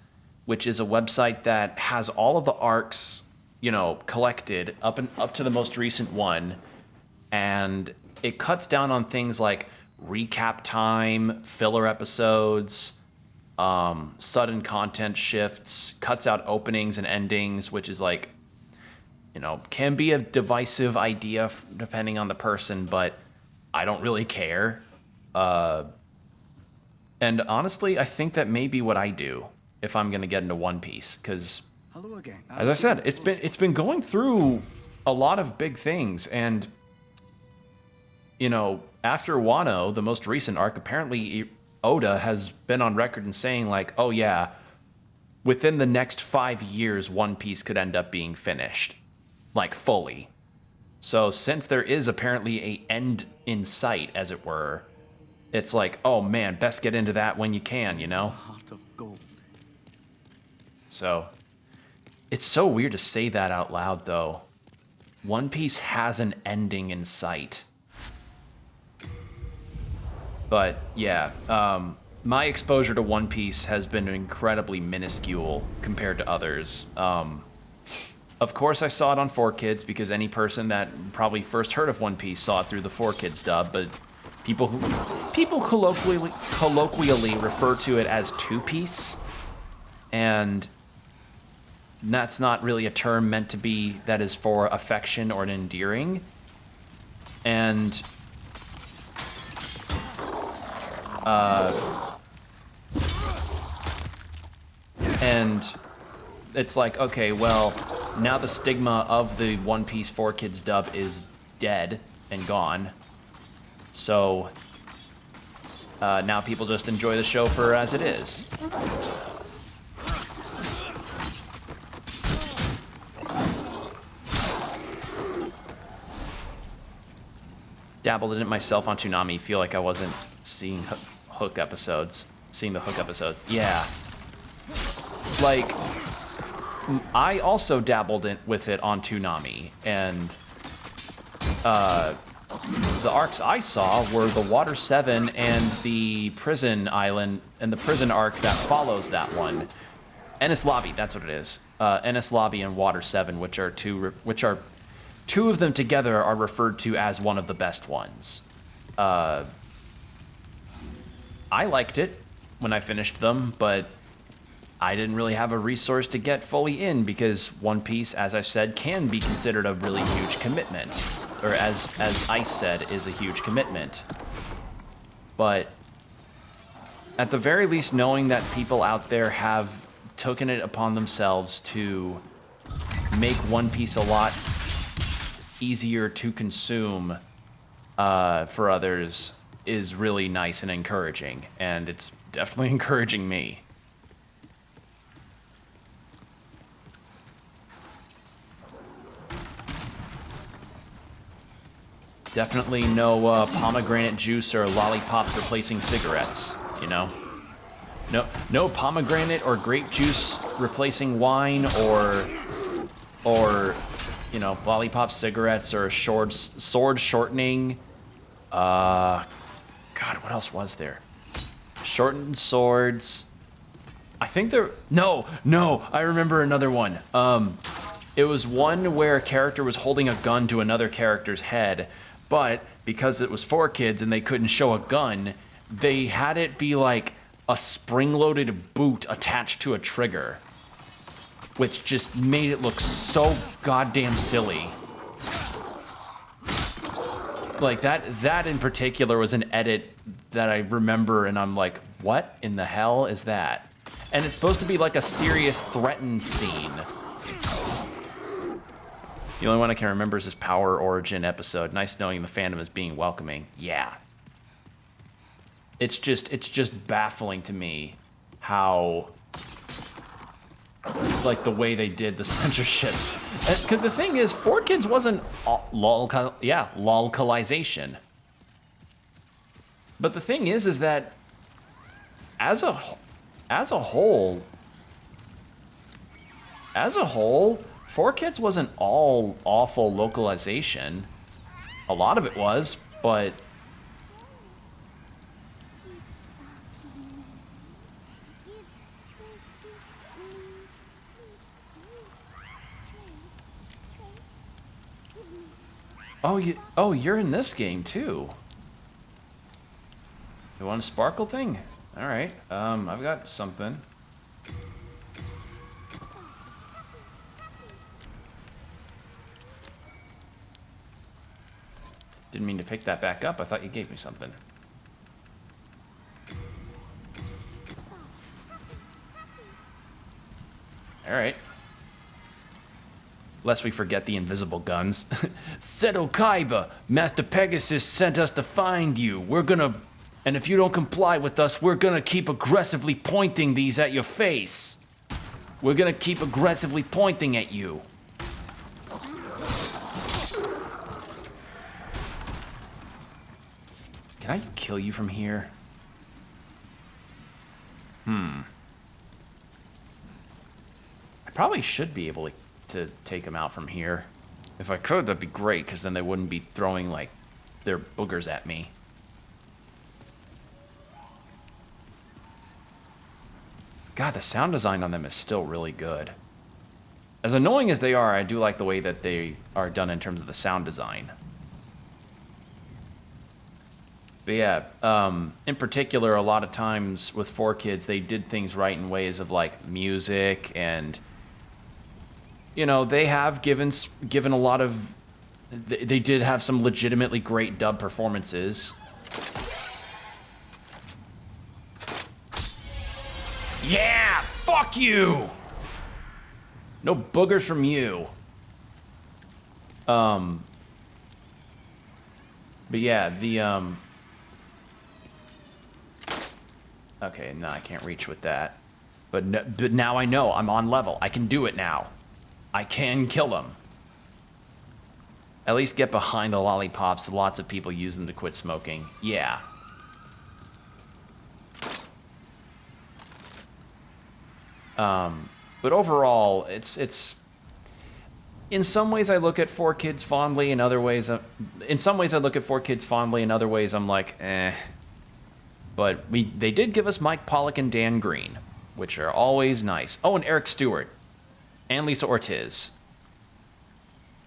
which is a website that has all of the arcs, you know, collected up to the most recent one, and it cuts down on things like recap time, filler episodes, sudden content shifts, cuts out openings and endings, which is like, you know, can be a divisive idea depending on the person, but I don't really care. And honestly, I think that may be what I do if I'm gonna get into One Piece, because Hello again. as I said, it's been going through a lot of big things, and you know, after Wano, the most recent arc, apparently Oda has been on record and saying like, oh yeah, within the next 5 years, One Piece could end up being finished, like fully. So since there is apparently a end in sight, as it were, it's like, oh man, best get into that when you can, you know? Heart of gold. So it's so weird to say that out loud, though. One Piece has an ending in sight. But yeah, my exposure to One Piece has been incredibly minuscule compared to others. Of course, I saw it on 4Kids because any person that probably first heard of One Piece saw it through the 4Kids dub. But people colloquially refer to it as Two Piece, and that's not really a term meant to be that is for affection or an endearing. And it's like, okay, well, now the stigma of the One Piece 4Kids dub is dead and gone. So now people just enjoy the show for as it is. Dabbled in it myself on Toonami. Feel like I wasn't seeing Hook episodes. Seeing the Hook episodes. Yeah. Like, I also dabbled with it on Toonami, and the arcs I saw were the Water 7 and the Prison Island, and the prison arc that follows that one. Ennis Lobby, that's what it is. Ennis Lobby and Water 7, which are two of them together are referred to as one of the best ones. I liked it when I finished them, but I didn't really have a resource to get fully in because One Piece, as I said, can be considered a really huge commitment. Or as Ice said, is a huge commitment. But at the very least, knowing that people out there have taken it upon themselves to make One Piece a lot easier to consume for others is really nice and encouraging, and it's definitely encouraging me. Definitely no pomegranate juice or lollipops replacing cigarettes, you know? No pomegranate or grape juice replacing wine or you know, lollipop cigarettes or sword shortening. God, what else was there? Shortened swords. I think there... No, I remember another one. It was one where a character was holding a gun to another character's head, but because it was 4Kids and they couldn't show a gun, they had it be like a spring-loaded boot attached to a trigger, which just made it look so goddamn silly. Like, that in particular was an edit that I remember, and I'm like, what in the hell is that? And it's supposed to be like a serious threatened scene. The only one I can remember is this Power Origin episode. Nice knowing the fandom is being welcoming. Yeah. It's just baffling to me how, like, the way they did the censorships. Because the thing is, 4Kids wasn't lolcalization. But the thing is that as a whole, 4Kids wasn't all awful localization. A lot of it was, but you're in this game too. You want a sparkle thing? All right. I've got something. Didn't mean to pick that back up. I thought you gave me something. All right. Lest we forget the invisible guns. Seto Kaiba, Master Pegasus sent us to find you. And if you don't comply with us, we're gonna keep aggressively pointing these at your face. We're gonna keep aggressively pointing at you. Can I kill you from here? I probably should be able to take them out from here. If I could, that'd be great, because then they wouldn't be throwing, like, their boogers at me. God, the sound design on them is still really good. As annoying as they are, I do like the way that they are done in terms of the sound design. But yeah, in particular, a lot of times with 4Kids, they did things right in ways of, like, music and, you know, they have given a lot of, they did have some legitimately great dub performances. Yeah, fuck you! No boogers from you. But yeah, okay, no, I can't reach with that. But now I know. I'm on level. I can do it now. I can kill them. At least get behind the lollipops. Lots of people use them to quit smoking. Yeah. But overall, it's... In some ways, I look at 4Kids fondly. In other ways, in some ways, I look at 4Kids fondly. In other ways, I'm like, eh. But they did give us Mike Pollock and Dan Green, which are always nice. Oh, and Eric Stewart. And Lisa Ortiz.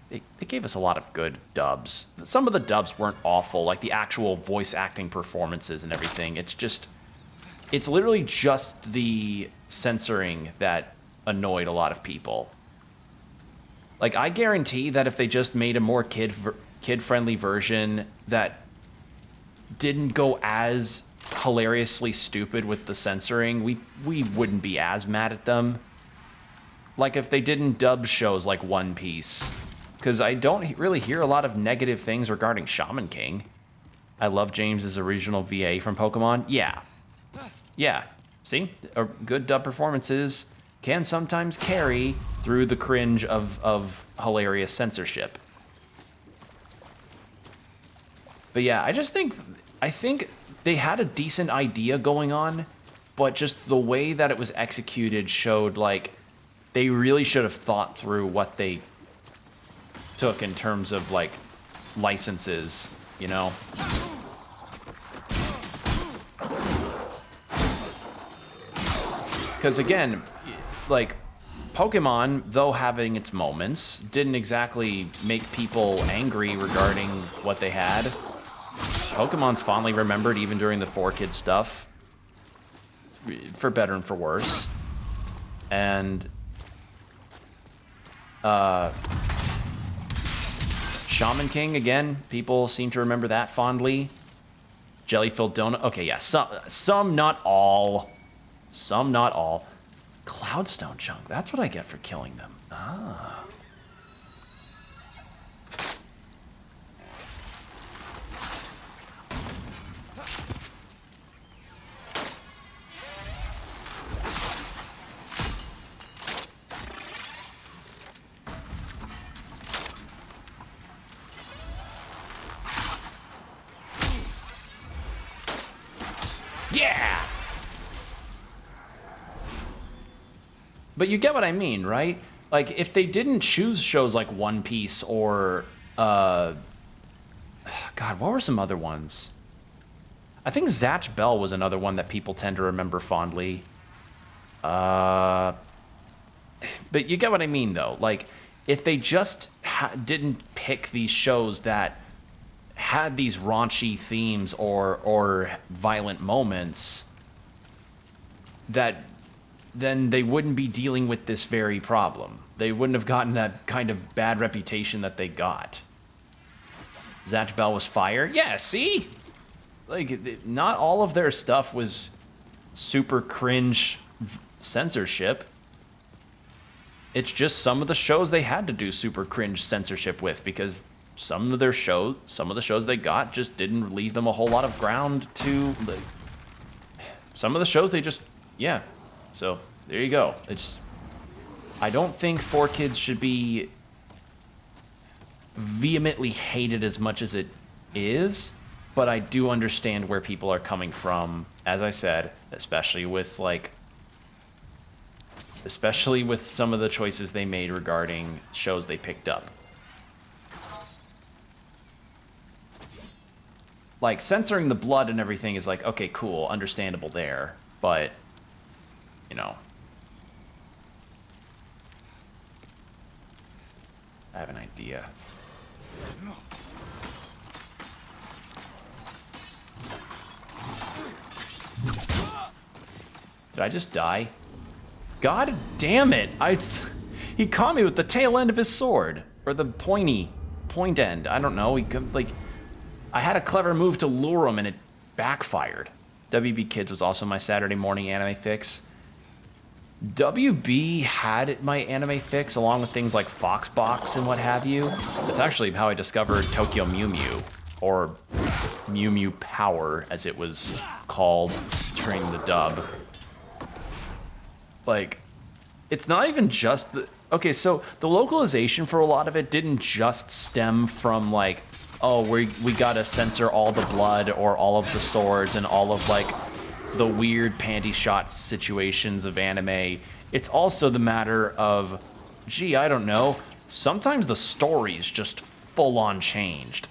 They gave us a lot of good dubs. Some of the dubs weren't awful, like the actual voice acting performances and everything. It's literally just the censoring that annoyed a lot of people. Like, I guarantee that if they just made a more kid-friendly version that didn't go as hilariously stupid with the censoring, we wouldn't be as mad at them. Like, if they didn't dub shows like One Piece. Because I don't really hear a lot of negative things regarding Shaman King. I love James's original VA from Pokemon. Yeah. Yeah. See? Good dub performances can sometimes carry through the cringe of hilarious censorship. But yeah, I think they had a decent idea going on, but just the way that it was executed showed, like, they really should have thought through what they took in terms of, like, licenses, you know? Because again, like, Pokemon, though having its moments, didn't exactly make people angry regarding what they had. Pokemon's fondly remembered even during the 4Kids stuff, for better and for worse. And Shaman King, again, people seem to remember that fondly. Jelly-filled donut. Okay, yeah, some, not all. Some, not all. Cloudstone chunk. That's what I get for killing them. Ah. Yeah! But you get what I mean, right? Like, if they didn't choose shows like One Piece or, God, what were some other ones? I think Zatch Bell was another one that people tend to remember fondly. But you get what I mean, though. Like, if they just didn't pick these shows that had these raunchy themes or violent moments, that then they wouldn't be dealing with this very problem. They wouldn't have gotten that kind of bad reputation that they got. Zatch Bell was fire. Yeah, see? Like, not all of their stuff was super cringe censorship. It's just some of the shows they had to do super cringe censorship with because some of the shows they got just didn't leave them a whole lot of ground to, like, some of the shows they just, yeah. So, there you go. I don't think 4Kids should be vehemently hated as much as it is, but I do understand where people are coming from, as I said, especially with some of the choices they made regarding shows they picked up. Like, censoring the blood and everything is like, okay, cool, understandable there, but, you know. I have an idea. Did I just die? God damn it! He caught me with the tail end of his sword. Or the point end. I don't know. I had a clever move to lure him and it backfired. WB Kids was also my Saturday morning anime fix. WB had my anime fix along with things like Foxbox and what have you. That's actually how I discovered Tokyo Mew Mew, or Mew Mew Power as it was called during the dub. Like, it's not even just the... Okay, so the localization for a lot of it didn't just stem from, like, oh, we gotta censor all the blood or all of the swords and all of, like, the weird panty shot situations of anime. It's also the matter of, gee, I don't know, sometimes the story's just full-on changed.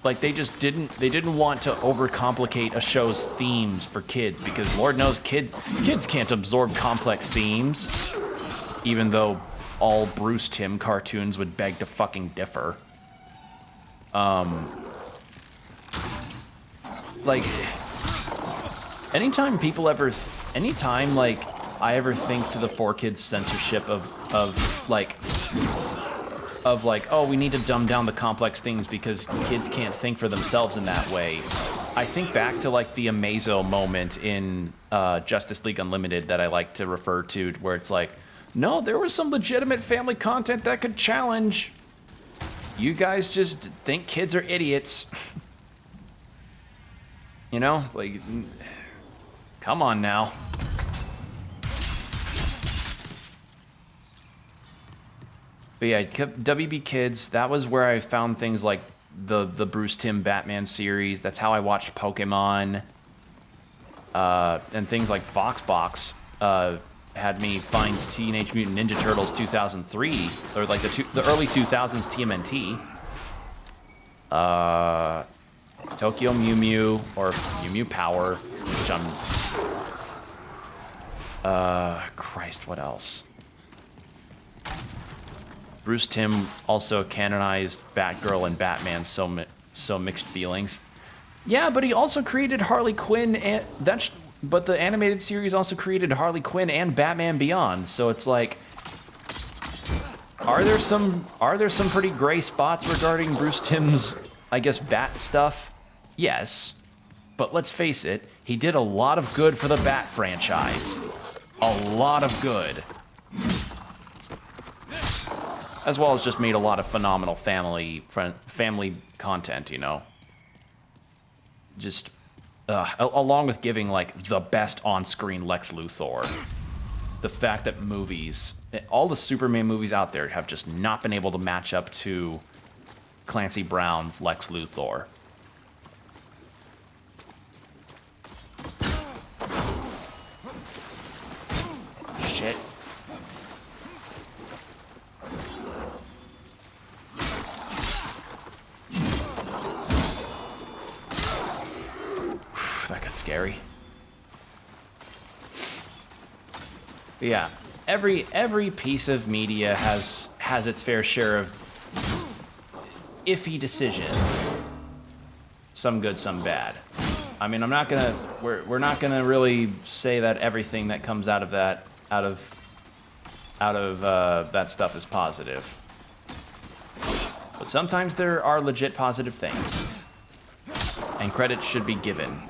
Like, they didn't want to overcomplicate a show's themes for kids, because Lord knows kids can't absorb complex themes, even though all Bruce Timm cartoons would beg to fucking differ. Like, anytime like, I ever think to the 4Kids censorship of like, oh, we need to dumb down the complex things because kids can't think for themselves in that way, I think back to, like, the Amazo moment in Justice League Unlimited that I like to refer to, where it's like, no, there was some legitimate family content that could challenge. You guys just think kids are idiots. You know? Like, come on now. But yeah, WB Kids, that was where I found things like the Bruce Timm Batman series. That's how I watched Pokemon. And things like Foxbox had me find Teenage Mutant Ninja Turtles 2003, or like the early 2000s TMNT. Tokyo Mew Mew, or Mew Mew Power, which Christ, what else? Bruce Timm also canonized Batgirl and Batman, so mixed feelings. Yeah, but he also created Harley Quinn, and but the animated series also created Harley Quinn and Batman Beyond, so it's like, Are there some pretty gray spots regarding Bruce Timm's, I guess, Bat stuff? Yes. But let's face it, he did a lot of good for the Bat franchise. A lot of good. As well as just made a lot of phenomenal family content, you know? Just, along with giving, like, the best on-screen Lex Luthor. The fact that movies, all the Superman movies out there have just not been able to match up to Clancy Brown's Lex Luthor. Shit. That got scary. But yeah, every piece of media has its fair share of iffy decisions. Some good, some bad. I mean, we're not gonna really say that everything that comes out of that stuff is positive. But sometimes there are legit positive things, and credit should be given.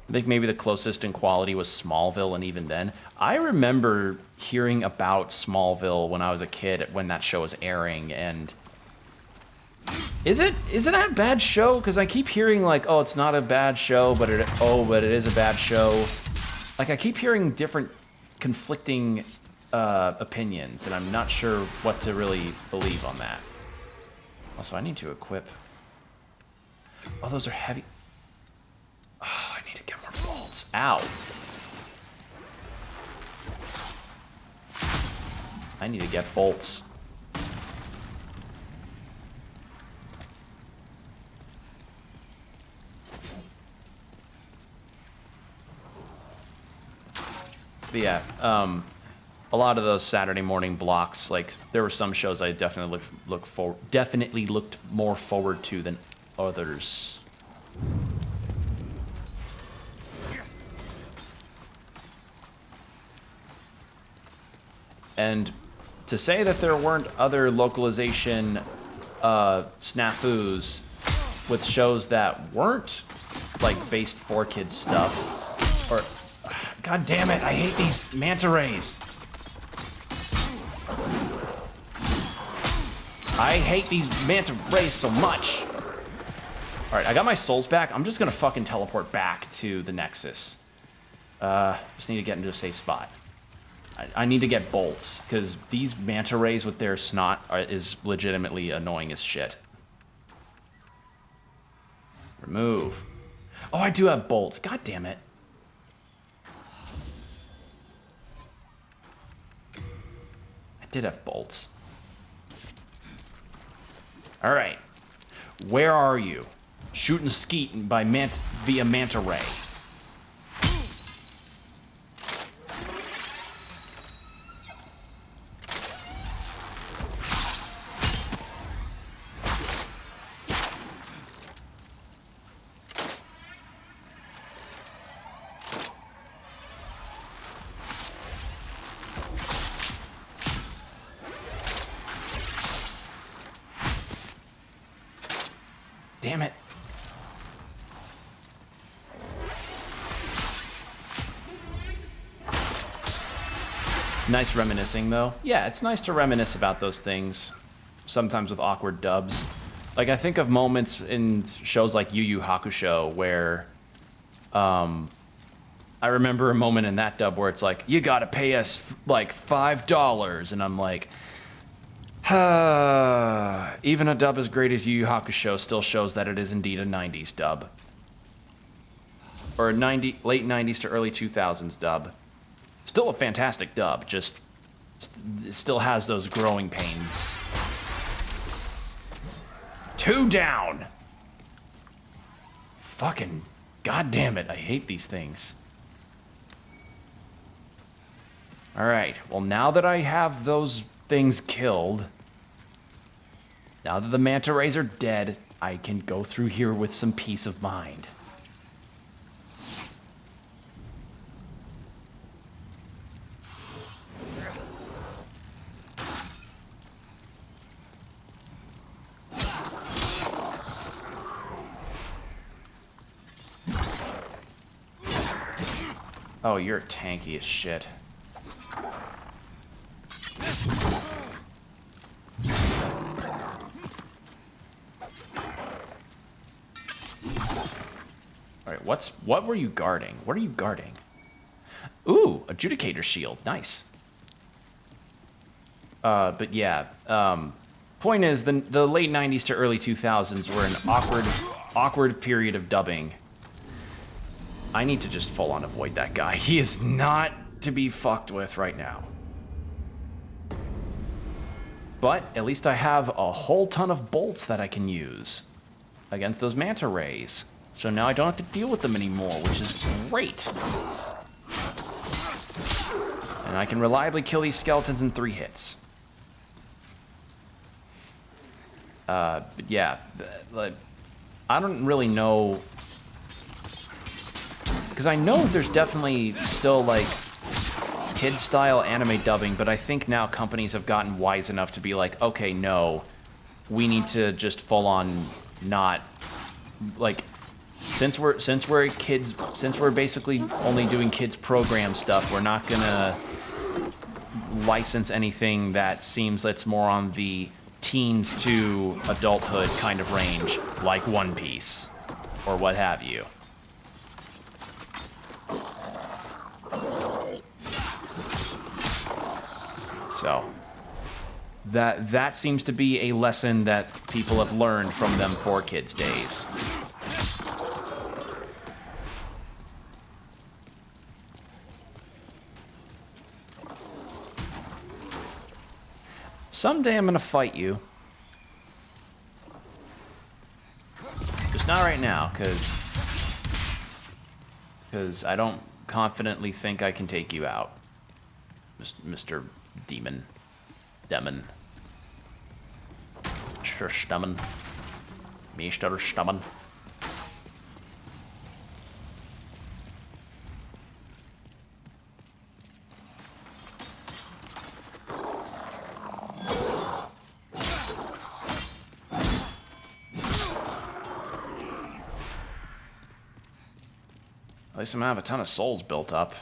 I think maybe the closest in quality was Smallville, and even then, I remember hearing about Smallville when I was a kid, when that show was airing, and is it a bad show? Because I keep hearing like, oh, it's not a bad show, but it is a bad show. Like, I keep hearing different conflicting opinions, and I'm not sure what to really believe on that. Also, I need to equip. Oh, those are heavy. Oh, I need to get more bolts. Ow. I need to get bolts. But yeah, a lot of those Saturday morning blocks, like, there were some shows I definitely looked more forward to than others. And to say that there weren't other localization snafus with shows that weren't, like, based for kids stuff, or, god damn it, I hate these manta rays. I hate these manta rays so much. Alright, I got my souls back. I'm just gonna fucking teleport back to the Nexus. Just need to get into a safe spot. I need to get bolts, because these manta rays with their snot is legitimately annoying as shit. Remove. Oh, I do have bolts. God damn it. I did have bolts. Alright. Where are you? Shooting skeet via manta ray. Damn it. Nice reminiscing, though. Yeah, it's nice to reminisce about those things, sometimes with awkward dubs. Like, I think of moments in shows like Yu Yu Hakusho where, I remember a moment in that dub where it's like, you gotta pay us, like, $5, and I'm like, even a dub as great as Yu Yu Hakusho still shows that it is indeed a 90s dub. Or a late 90s to early 2000s dub. Still a fantastic dub, just it still has those growing pains. 2 down! Fucking goddamn it, I hate these things. Alright, well, now that I have those things killed, now that the manta rays are dead, I can go through here with some peace of mind. Oh, you're tanky as shit. Alright, what were you guarding? What are you guarding? Ooh, Adjudicator Shield. Nice. But yeah, point is, the late 90s to early 2000s were an awkward period of dubbing. I need to just full-on avoid that guy. He is not to be fucked with right now. But at least I have a whole ton of bolts that I can use against those manta rays. So now I don't have to deal with them anymore, which is great. And I can reliably kill these skeletons in 3 hits. But yeah, I don't really know, because I know there's definitely still like kid-style anime dubbing, but I think now companies have gotten wise enough to be like, okay, no, we need to just full-on not like, since we're basically only doing kids program stuff, we're not gonna license anything that seems that's more on the teens to adulthood kind of range, like One Piece or what have you. So that seems to be a lesson that people have learned from them 4Kids days. Someday I'm gonna fight you. Just not right now, because I don't confidently think I can take you out, Mr. Demon. Mr. Stammen. Mr. Stammen. At least I'm gonna have a ton of souls built up.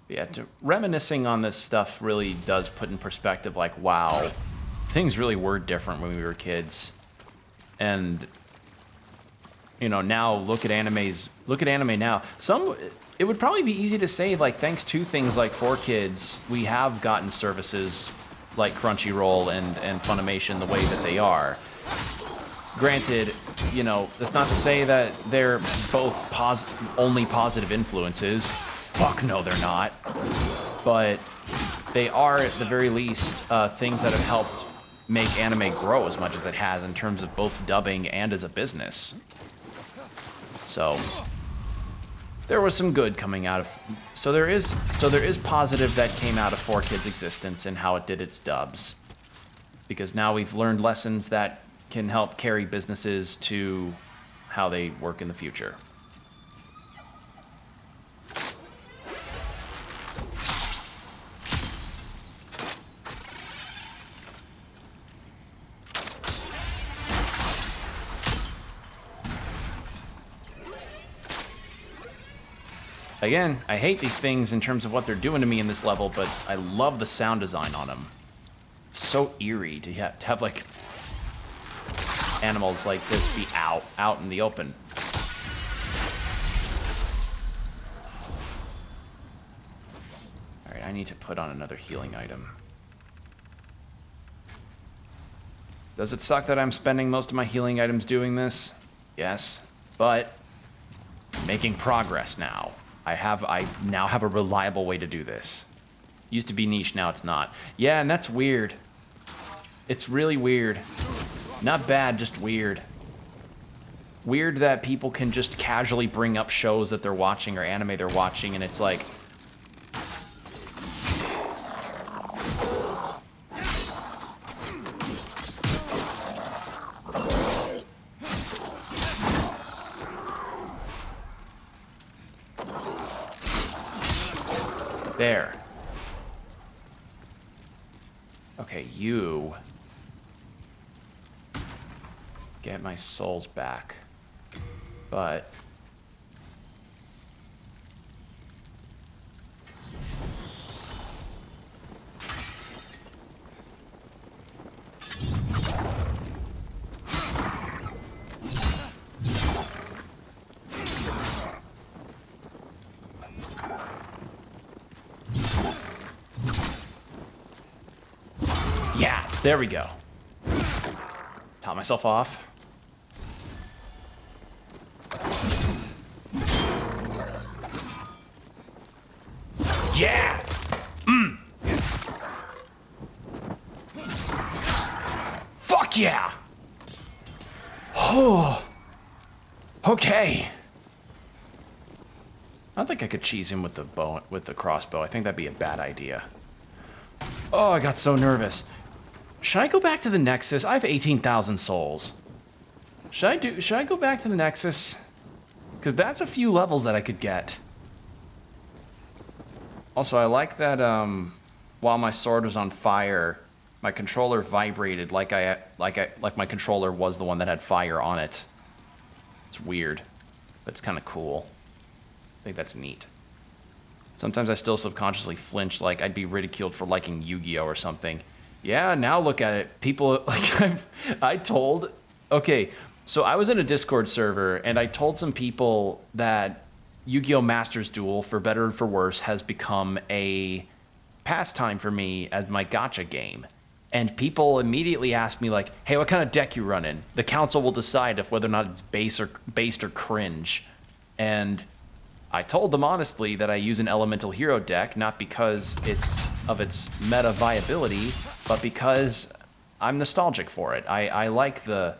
Yeah, reminiscing on this stuff really does put in perspective, like, wow, things really were different when we were kids. And, you know, now look at anime now. It would probably be easy to say, like, thanks to things like 4Kids, we have gotten services like Crunchyroll and Funimation the way that they are. Granted, you know, that's not to say that they're both only positive influences. Fuck no, they're not. But they are, at the very least, things that have helped make anime grow as much as it has in terms of both dubbing and as a business. So there was some good coming out of. So there is positive that came out of 4Kids' existence and how it did its dubs, because now we've learned lessons that can help carry businesses to how they work in the future. Again, I hate these things in terms of what they're doing to me in this level, but I love the sound design on them. It's so eerie to have like animals like this be out in the open. Alright, I need to put on another healing item. Does it suck that I'm spending most of my healing items doing this? Yes, but I'm making progress now. I now have a reliable way to do this. Used to be niche, now it's not. Yeah, and that's weird. It's really weird. Not bad, just weird. Weird that people can just casually bring up shows that they're watching or anime they're watching, and it's like, There. Okay, you... get my souls back. But... yeah, there we go. Top myself off. Yeah! Fuck yeah! Oh. Okay. I don't think I could cheese him with the bow, with the crossbow. I think that'd be a bad idea. Oh, I got so nervous. Should I go back to the Nexus? I have 18,000 souls. Should I go back to the Nexus? Because that's a few levels that I could get. Also, I like that while my sword was on fire, my controller vibrated like my controller was the one that had fire on it. It's weird. That's kind of cool. I think that's neat. Sometimes I still subconsciously flinch, like I'd be ridiculed for liking Yu-Gi-Oh or something. Yeah, now look at it. People, like, okay, so I was in a Discord server, and I told some people that Yu-Gi-Oh! Masters Duel, for better or for worse, has become a pastime for me as my gacha game. And people immediately asked me, like, hey, what kind of deck you running? The council will decide if whether or not it's based or cringe. And I told them honestly that I use an elemental hero deck, not because of its meta viability, but because I'm nostalgic for it. I like the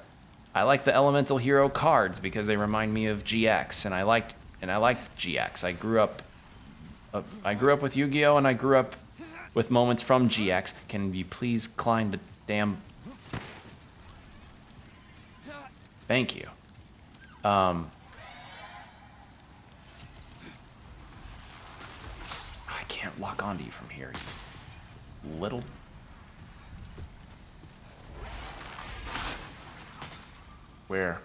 elemental hero cards because they remind me of GX, and I liked GX. I grew up with Yu-Gi-Oh, and I grew up with moments from GX. Can you please climb the damn... Thank you. I can't lock onto you from here, you little... Where?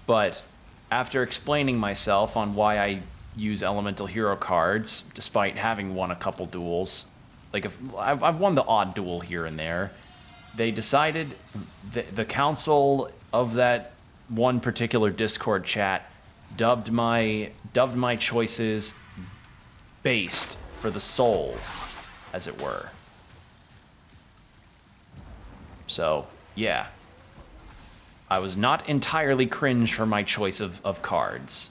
But after explaining myself on why I use elemental hero cards, despite having won a couple duels, like if I've won the odd duel here and there, they decided, the council of that one particular Discord chat dubbed my choices based for the soul, as it were. So, yeah. I was not entirely cringe for my choice of cards.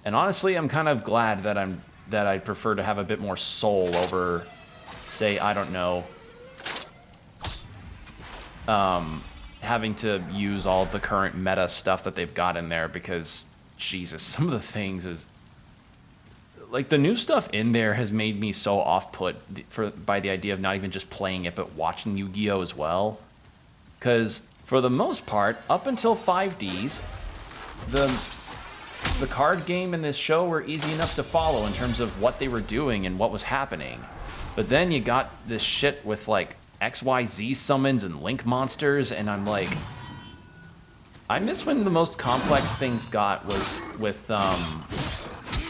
And honestly, I'm kind of glad that I'd prefer to have a bit more soul over, say, I don't know, having to use all the current meta stuff that they've got in there, because, Jesus, some of the things is... Like, the new stuff in there has made me so off-put by the idea of not even just playing it, but watching Yu-Gi-Oh! As well. Because, for the most part, up until 5Ds, the card game and this show were easy enough to follow in terms of what they were doing and what was happening. But then you got this shit with, like, XYZ summons and link monsters, and I'm like... I miss when the most complex things got was with,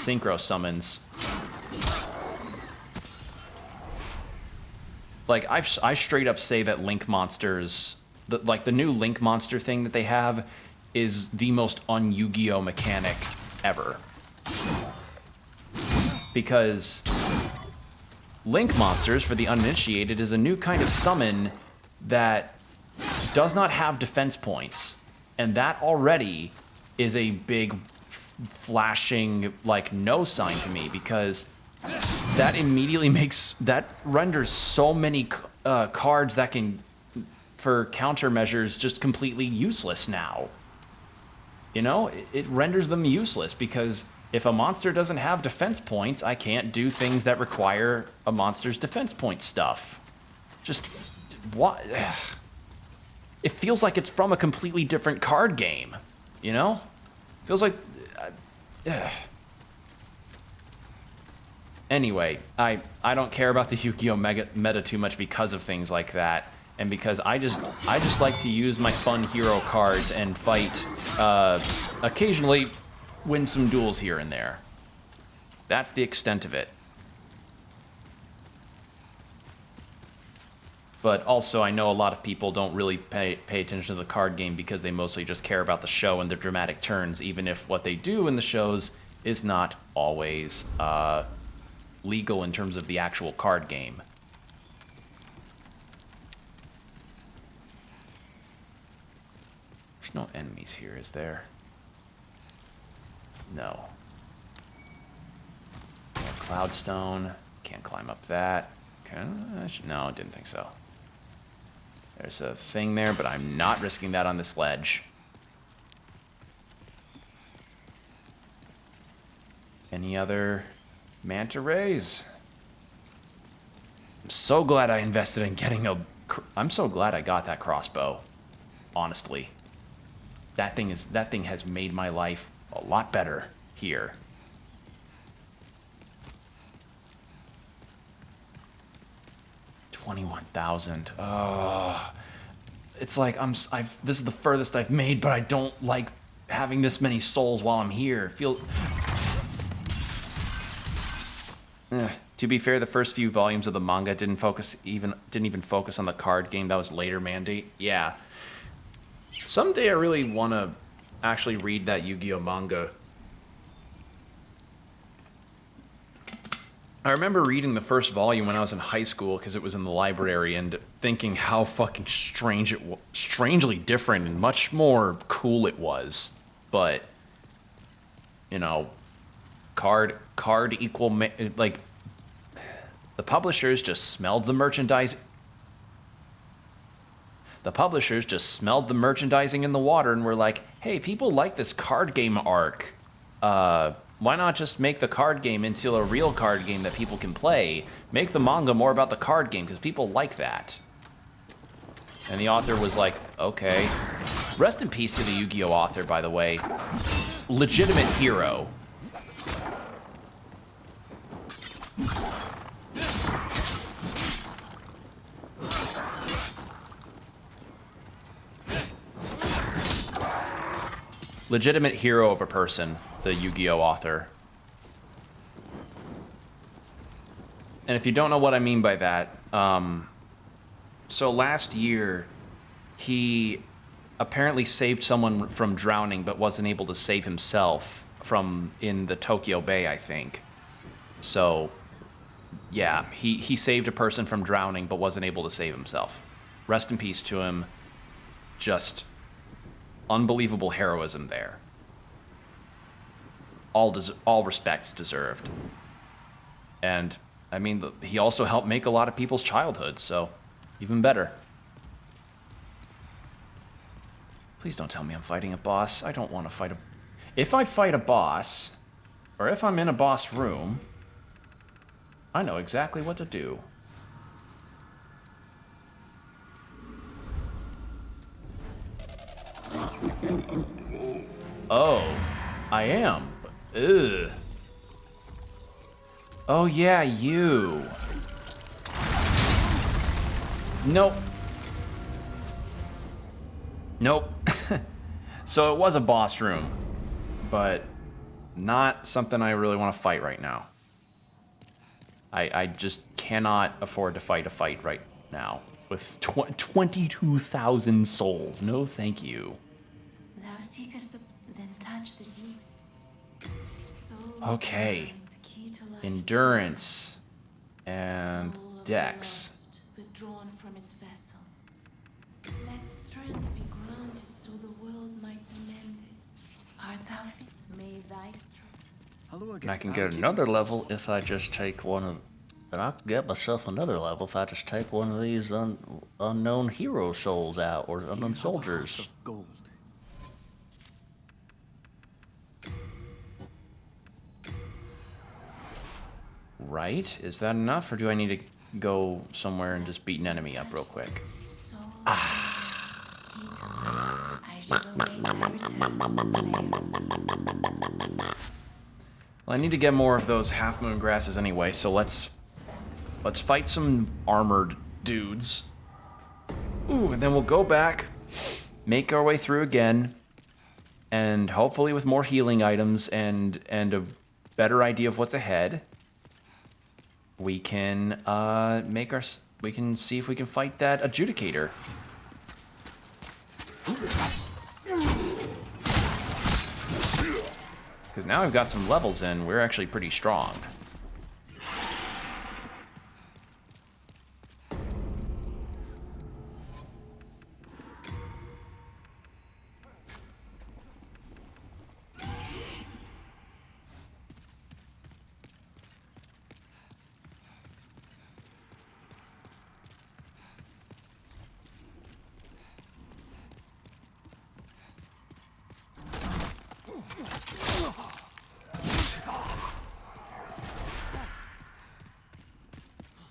synchro summons. Like, I straight up say that link monsters, the new link monster thing that they have is the most un-Yu-Gi-Oh mechanic ever. Because link monsters, for the uninitiated, is a new kind of summon that does not have defense points. And that already is a big flashing, like, no sign to me, because that immediately renders so many cards that can, for countermeasures, just completely useless now. You know, it renders them useless, because if a monster doesn't have defense points, I can't do things that require a monster's defense point stuff. Just, what? it feels like it's from a completely different card game, you know? Feels like... Anyway, I don't care about the Yu-Gi-Oh! Meta too much because of things like that, and because I just like to use my fun hero cards and fight, occasionally win some duels here and there. That's the extent of it. But also, I know a lot of people don't really pay attention to the card game because they mostly just care about the show and their dramatic turns, even if what they do in the shows is not always legal in terms of the actual card game. There's no enemies here, is there? No. More Cloudstone. Can't climb up that. No, didn't think so. There's a thing there, but I'm not risking that on this ledge. Any other manta rays? I'm so glad I invested in getting a... I'm so glad I got that crossbow. Honestly. That thing has made my life a lot better here. $21,000. Oh, it's like this is the furthest I've made, but I don't like having this many souls while I'm here. To be fair, the first few volumes of the manga didn't even focus on the card game. That was later mandate. Yeah. Someday I really want to actually read that Yu-Gi-Oh manga. I remember reading the first volume when I was in high school because it was in the library and thinking how fucking strangely different and much more cool it was. But, you know, card equal, like, the publishers just smelled the merchandise. The publishers just smelled the merchandising in the water and were like, hey, people like this card game arc. Why not just make the card game into a real card game that people can play? Make the manga more about the card game, because people like that. And the author was like, okay. Rest in peace to the Yu-Gi-Oh! Author, by the way. Legitimate hero. Legitimate hero of a person, the Yu-Gi-Oh! Author. And if you don't know what I mean by that, so last year, he apparently saved someone from drowning, but wasn't able to save himself in the Tokyo Bay, I think. So, yeah, he saved a person from drowning, but wasn't able to save himself. Rest in peace to him. Just unbelievable heroism there. All respects deserved. And, I mean, he also helped make a lot of people's childhoods, so even better. Please don't tell me I'm fighting a boss. I don't want to fight a... If I fight a boss, or if I'm in a boss room, I know exactly what to do. Oh, I am. Ugh. Oh yeah, you. Nope. Nope. So it was a boss room, but not something I really want to fight right now. I just cannot afford to fight a fight right now with 22,000 souls. No, thank you. Thou seekest then touch the deep. Okay. Endurance and dex. Withdrawn from its vessel. Let strength be granted so the world might be mended. Art thou fit? May thy strength. Hello again. And I can get another level if I just take one of... And I can get myself another level if I just take one of these unknown hero souls out, or unknown soldiers. Of gold. Right? Is that enough, or do I need to go somewhere and just beat an enemy up real quick? Ah. shall await my return. Well, I need to get more of those half moon grasses anyway, so let's fight some armored dudes. Ooh, and then we'll go back, make our way through again, and hopefully with more healing items and a better idea of what's ahead, we can we can see if we can fight that adjudicator. Because now I've got some levels in, we're actually pretty strong.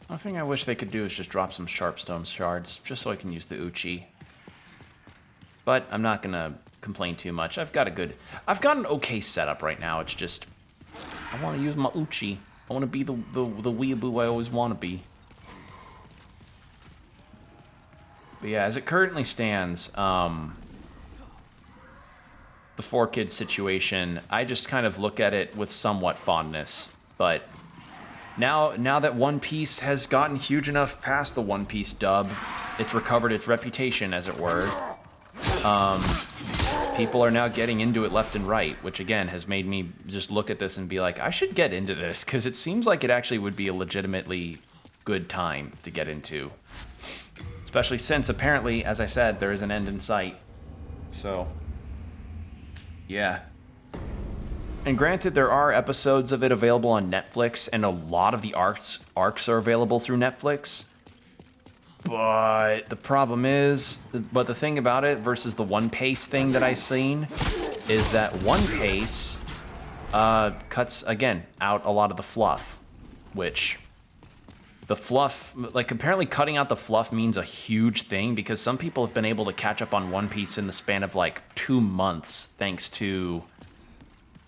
One thing I wish they could do is just drop some Sharpstone shards, just so I can use the Uchi. But I'm not gonna complain too much. I've got an okay setup right now. It's just, I want to use my Uchi. I want to be the weeaboo I always want to be. But yeah, as it currently stands, the 4-kid situation, I just kind of look at it with somewhat fondness, but now that One Piece has gotten huge enough past the One Piece dub, it's recovered its reputation, as it were. People are now getting into it left and right, which again has made me just look at this and be like, I should get into this, because it seems like it actually would be a legitimately good time to get into. Especially since, apparently, as I said, there is an end in sight. So, yeah. And granted, there are episodes of it available on Netflix, and a lot of the arcs are available through Netflix. But the problem is, the thing about it versus the One Piece thing that I've seen is that One Piece cuts, again, out a lot of the fluff, which the fluff, like apparently cutting out the fluff means a huge thing, because some people have been able to catch up on One Piece in the span of like 2 months thanks to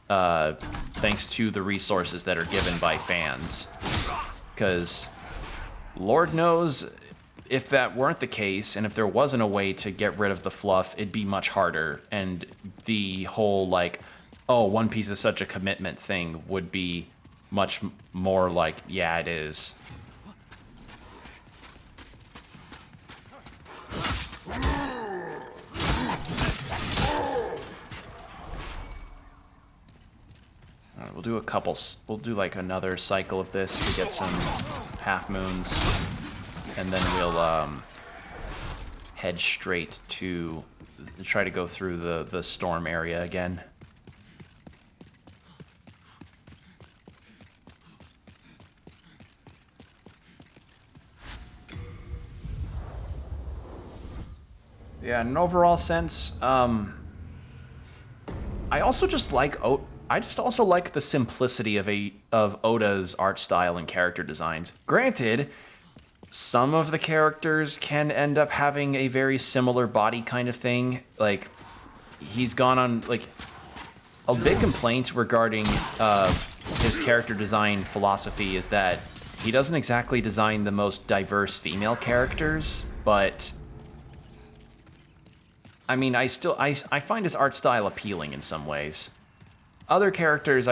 the resources that are given by fans. Because Lord knows, if that weren't the case, and if there wasn't a way to get rid of the fluff, it'd be much harder. And the whole, like, oh, One Piece is such a commitment thing would be much more like, yeah, it is. All right, we'll do we'll do like another cycle of this to get some half moons. And then we'll head straight to try to go through the storm area again. Yeah, in an overall sense, I also just like the simplicity of Oda's art style and character designs. Granted, some of the characters can end up having a very similar body kind of thing. Like, he's gone on, like, a big complaint regarding his character design philosophy is that he doesn't exactly design the most diverse female characters, but I mean, I find his art style appealing in some ways. Other characters,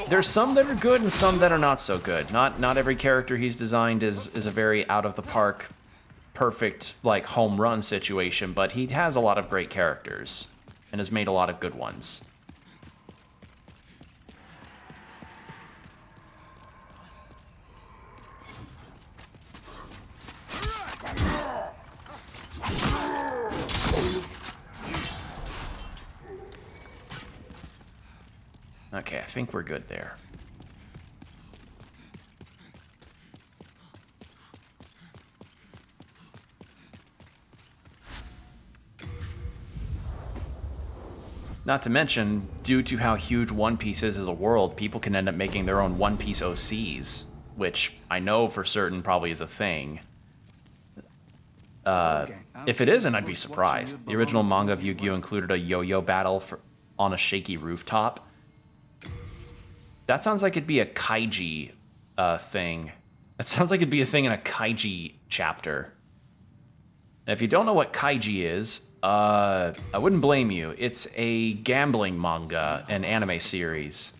there's some that are good and some that are not so good. Not every character he's designed is a very out of the park, perfect, like, home run situation, but he has a lot of great characters and has made a lot of good ones. Okay, I think we're good there. Not to mention, due to how huge One Piece is as a world, people can end up making their own One Piece OCs, which I know for certain probably is a thing. If it isn't, I'd be surprised. The original manga of Yu-Gi-Oh! Included a yo-yo battle on a shaky rooftop. That sounds like it'd be a kaiji thing. That sounds like it'd be a thing in a kaiji chapter. And if you don't know what kaiji is, I wouldn't blame you. It's a gambling manga and anime series.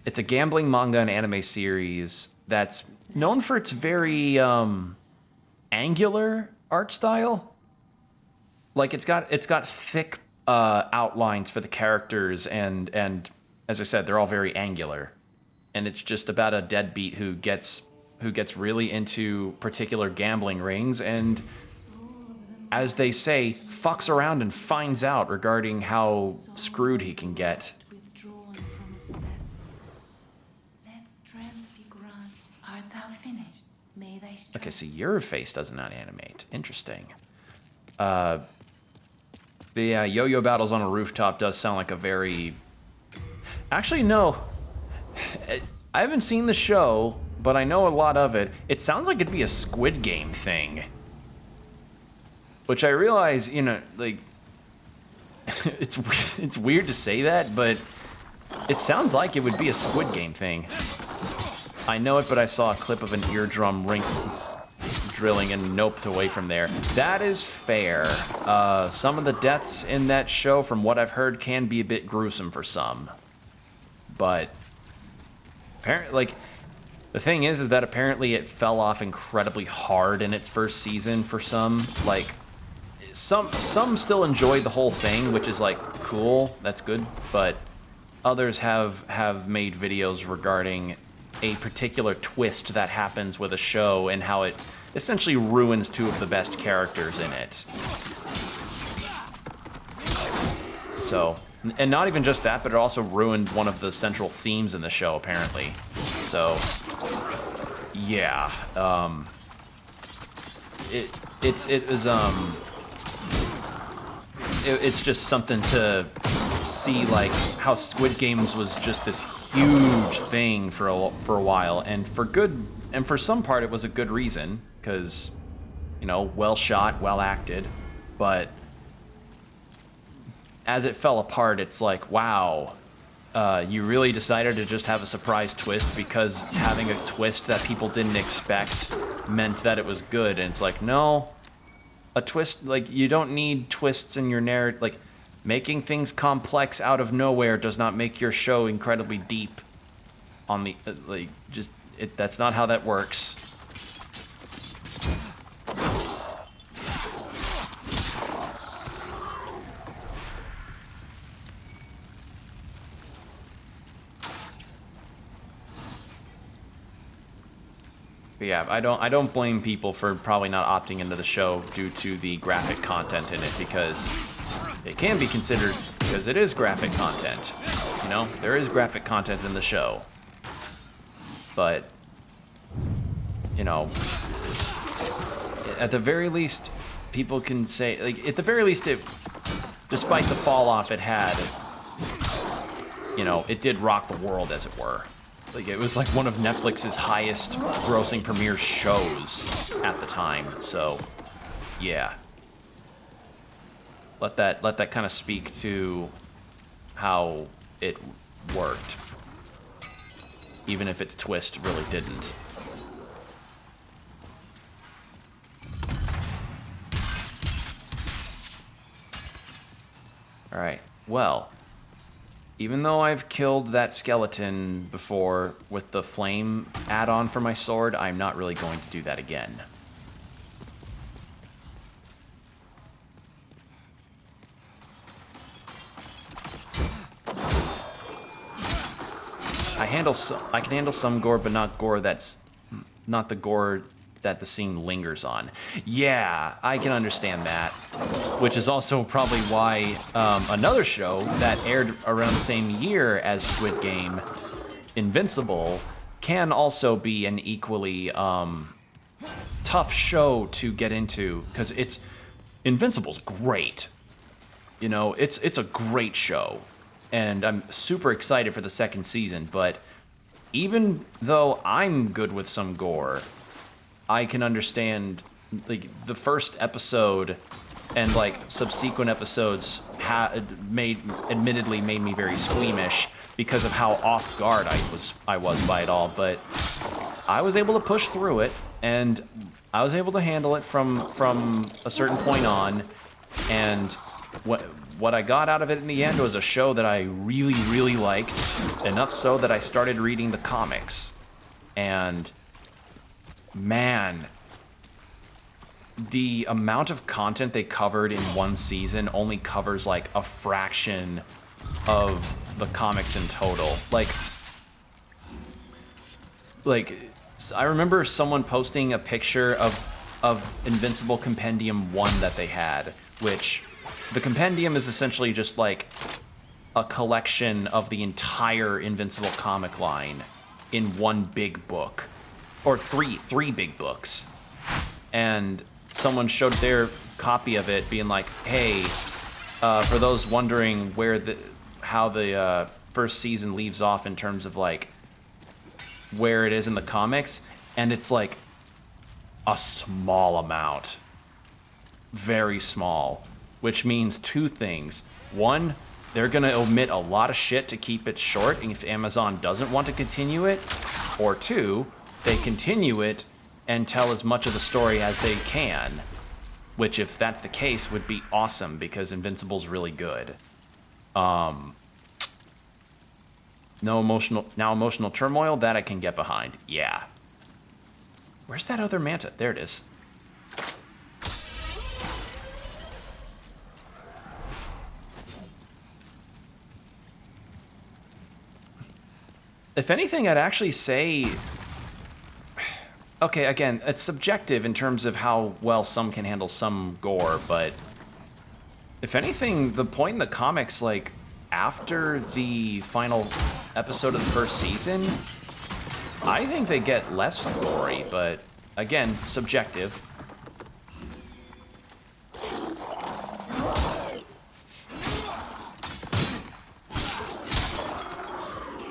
It's a gambling manga and anime series that's known for its very angular art style. Like it's got thick outlines for the characters, and as I said, they're all very angular. And it's just about a deadbeat who gets really into particular gambling rings and, as they say, fucks around and finds out regarding how screwed he can get. Withdrawn from its vessel. Let strength be granted. Art thou finished? May thy strength. Okay, so your face doesn't animate. Interesting. The yo-yo battles on a rooftop does sound like a very... Actually, no. I haven't seen the show, but I know a lot of it. It sounds like it'd be a Squid Game thing. Which I realize, you know, like... it's weird to say that, but it sounds like it would be a Squid Game thing. I know it, but I saw a clip of an eardrum ring drilling and noped away from there. That is fair. Some of the deaths in that show, from what I've heard, can be a bit gruesome for some. But apparently, like, the thing is that apparently it fell off incredibly hard in its first season for some. Like, some still enjoyed the whole thing, which is like cool. That's good. But others have made videos regarding a particular twist that happens with a show and how it essentially ruins two of the best characters in it. So, and not even just that, but it also ruined one of the central themes in the show, apparently. So, yeah, it's just something to see, like, how Squid Games was just this huge thing for a while, and for some part it was a good reason, because, you know, well shot, well acted, but as it fell apart, it's like, wow, you really decided to just have a surprise twist because having a twist that people didn't expect meant that it was good. And it's like, no, a twist, like, you don't need twists in your narrative. Like, making things complex out of nowhere does not make your show incredibly deep on the, like, just, that's not how that works. But yeah, I don't blame people for probably not opting into the show due to the graphic content in it, because it can be considered, because it is graphic content. You know, there is graphic content in the show. But, you know, at the very least, people can say, like, at the very least, despite the fall off it had, you know, it did rock the world, as it were. Like, it was like one of Netflix's highest grossing premiere shows at the time. So, yeah. Let that kind of speak to how it worked, even if its twist really didn't. All right. Well, even though I've killed that skeleton before with the flame add-on for my sword, I'm not really going to do that again. I can handle some gore, but not gore that's not the gore that the scene lingers on. Yeah, I can understand that. Which is also probably why another show that aired around the same year as Squid Game, Invincible, can also be an equally tough show to get into, because Invincible's great. You know, it's a great show, and I'm super excited for the second season, but even though I'm good with some gore, I can understand like the first episode and like subsequent episodes admittedly made me very squeamish because of how off guard I was by it all, but I was able to push through it, and I was able to handle it from a certain point on, and what I got out of it in the end was a show that I really, really liked, enough so that I started reading the comics. And man, the amount of content they covered in one season only covers like a fraction of the comics in total. Like I remember someone posting a picture of Invincible Compendium 1 that they had, which the compendium is essentially just like a collection of the entire Invincible comic line in one big book, or three big books. And someone showed their copy of it, being like, "Hey, for those wondering how the first season leaves off in terms of like where it is in the comics," and it's like a small amount, very small, which means two things. One, they're gonna omit a lot of shit to keep it short if Amazon doesn't want to continue it, or two, they continue it and tell as much of the story as they can, which, if that's the case, would be awesome because Invincible's really good. No emotional turmoil, that I can get behind. Yeah. Where's that other manta? There it is. If anything, I'd actually say... Okay, again, it's subjective in terms of how well some can handle some gore, but... If anything, the point in the comics, like, after the final episode of the first season, I think they get less gory, but, again, subjective.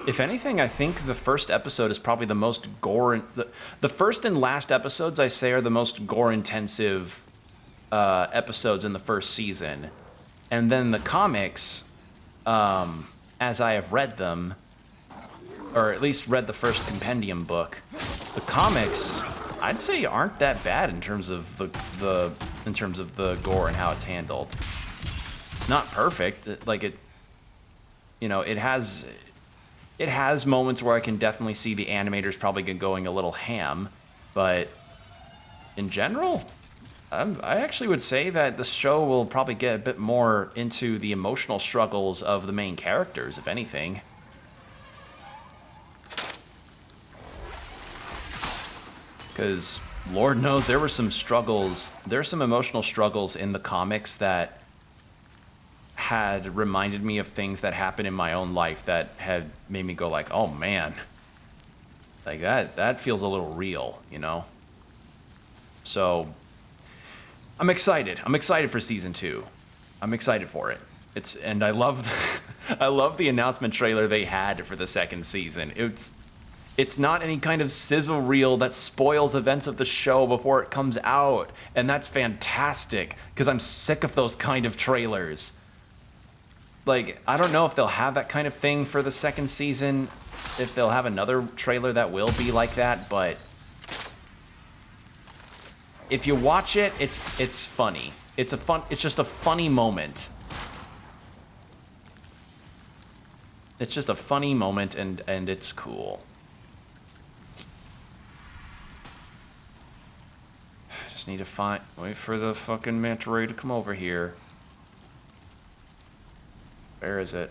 If anything, I think the first episode is probably the most gore... The first and last episodes, I say, are the most gore-intensive episodes in the first season. And then the comics, as I have read them, or at least read the first compendium book, the comics, I'd say, aren't that bad in terms of the gore and how it's handled. It's not perfect. Like, it... You know, it has moments where I can definitely see the animators probably going a little ham, but in general, I actually would say that the show will probably get a bit more into the emotional struggles of the main characters, if anything. Because Lord knows there were some struggles, there's some emotional struggles in the comics that had reminded me of things that happened in my own life that had made me go like, oh man, like that feels a little real, you know? So I'm excited for season 2. I'm excited for it. And I love I love the announcement trailer they had for the second season. It's not any kind of sizzle reel that spoils events of the show before it comes out, and that's fantastic because I'm sick of those kind of trailers. Like, I don't know if they'll have that kind of thing for the second season, if they'll have another trailer that will be like that, but if you watch it, it's funny. It's just a funny moment. It's just a funny moment, and it's cool. I just need to wait for the fucking manta ray to come over here. Where is it?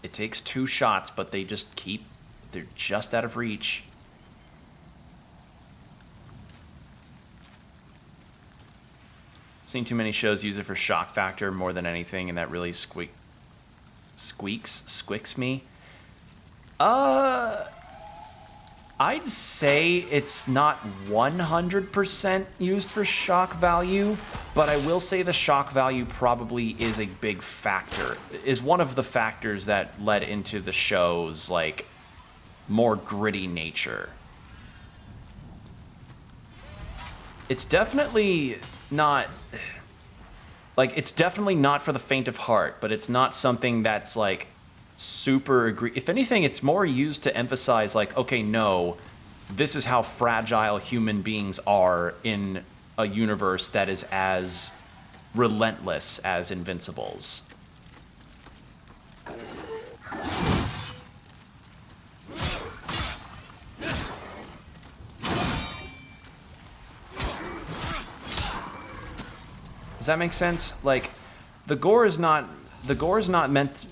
It takes 2 shots, but they're just out of reach. I've seen too many shows use it for shock factor more than anything, and that really squeaks me. I'd say it's not 100% used for shock value, but I will say the shock value probably is a big factor, is one of the factors that led into the show's, like, more gritty nature. it's definitely not like it's definitely not for the faint of heart, but it's not something that's like super if anything, it's more used to emphasize like, okay, no, this is how fragile human beings are in a universe that is as relentless as Invincible's. Does that make sense? Like, the gore is not meant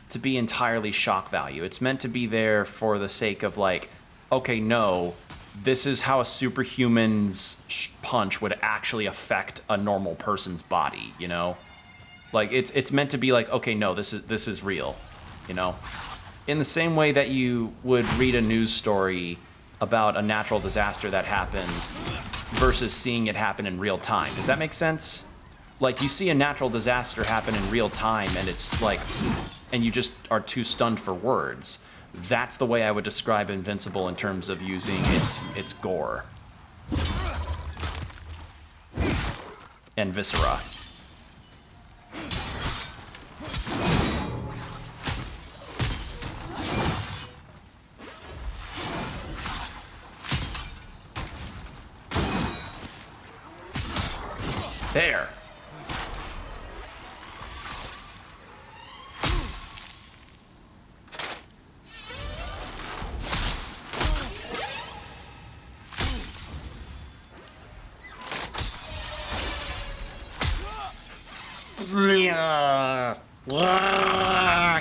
to be entirely shock value. It's meant to be there for the sake of like, okay, no, this is how a superhuman's punch would actually affect a normal person's body, you know? Like, it's meant to be like, okay, no, this is real, you know? In the same way that you would read a news story about a natural disaster that happens versus seeing it happen in real time. Does that make sense? Like, you see a natural disaster happen in real time, and it's like, and you just are too stunned for words. That's the way I would describe Invincible in terms of using its gore. And viscera. There.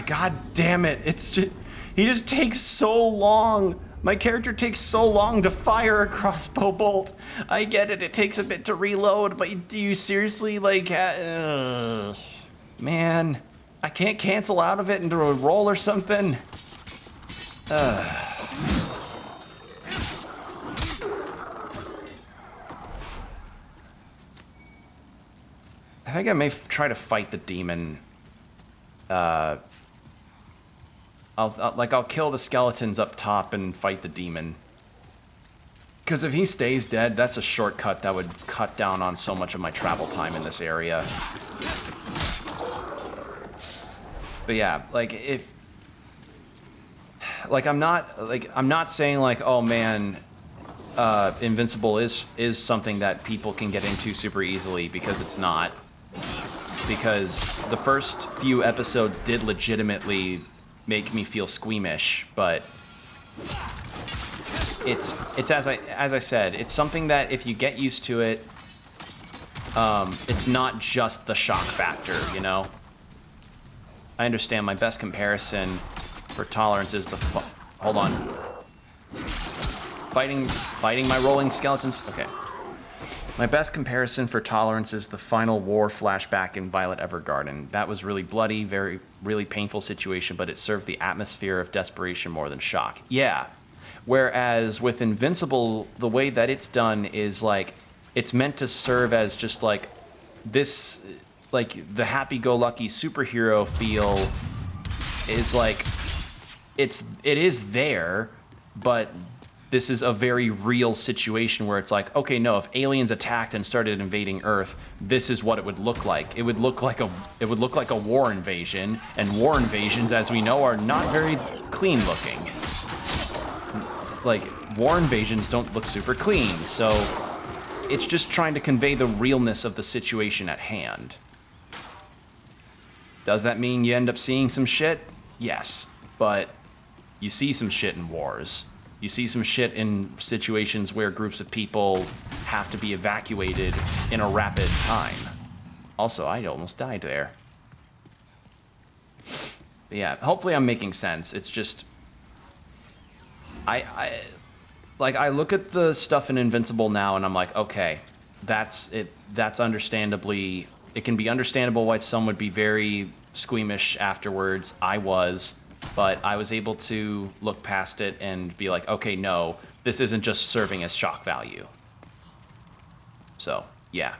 God damn it. It's just, he just takes so long. My character takes so long to fire a crossbow bolt. I get it. It takes a bit to reload, but do you seriously, like, man, I can't cancel out of it into a roll or something. I think I may try to fight the demon. I'll kill the skeletons up top and fight the demon. Because if he stays dead, that's a shortcut that would cut down on so much of my travel time in this area. But yeah, like if, like I'm not saying like, oh man, Invincible is something that people can get into super easily, because it's not. Because the first few episodes did legitimately make me feel squeamish, but it's as I said, it's something that if you get used to it, it's not just the shock factor, you know? I understand my best comparison for tolerance is hold on. Fighting my rolling skeletons? Okay. My best comparison for tolerance is the final war flashback in Violet Evergarden. That was really bloody, really painful situation, but it served the atmosphere of desperation more than shock. Yeah. Whereas with Invincible, the way that it's done is like, it's meant to serve as just like this, like the happy-go-lucky superhero feel is like, it is there, but this is a very real situation where it's like, okay, no, if aliens attacked and started invading Earth, this is what it would look like. It would look like a war invasion, and war invasions, as we know, are not very clean looking. Like, war invasions don't look super clean, so it's just trying to convey the realness of the situation at hand. Does that mean you end up seeing some shit? Yes, but you see some shit in wars. You see some shit in situations where groups of people have to be evacuated in a rapid time. Also, I almost died there. But yeah, hopefully I'm making sense. It's just, I look at the stuff in Invincible now and I'm like, okay, that's it. That's understandably, it can be understandable why some would be very squeamish afterwards. I was. But I was able to look past it and be like, okay, no, this isn't just serving as shock value. So, yeah.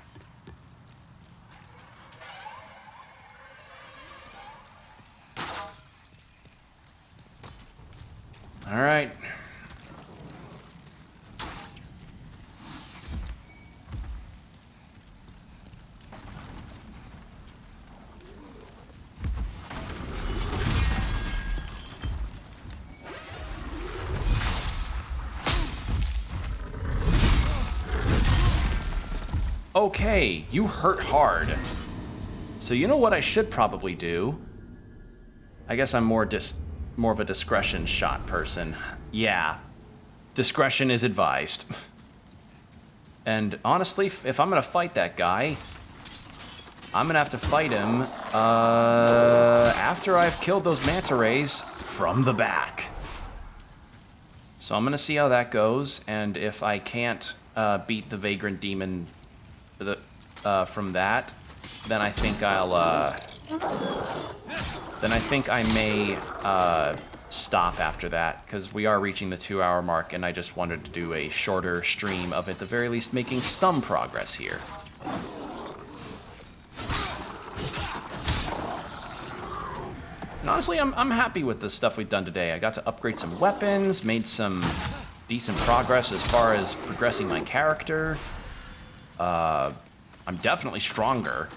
All right. Okay, you hurt hard. So you know what I should probably do? I guess I'm more of a discretion shot person. Yeah, discretion is advised. And honestly, if I'm gonna fight that guy, I'm gonna have to fight him after I've killed those manta rays from the back. So I'm gonna see how that goes, and if I can't beat the vagrant demon from that, then I think I may stop after that, because we are reaching the 2-hour mark, and I just wanted to do a shorter stream of at the very least making some progress here. And honestly, I'm happy with the stuff we've done today. I got to upgrade some weapons, made some decent progress as far as progressing my character. I'm definitely stronger.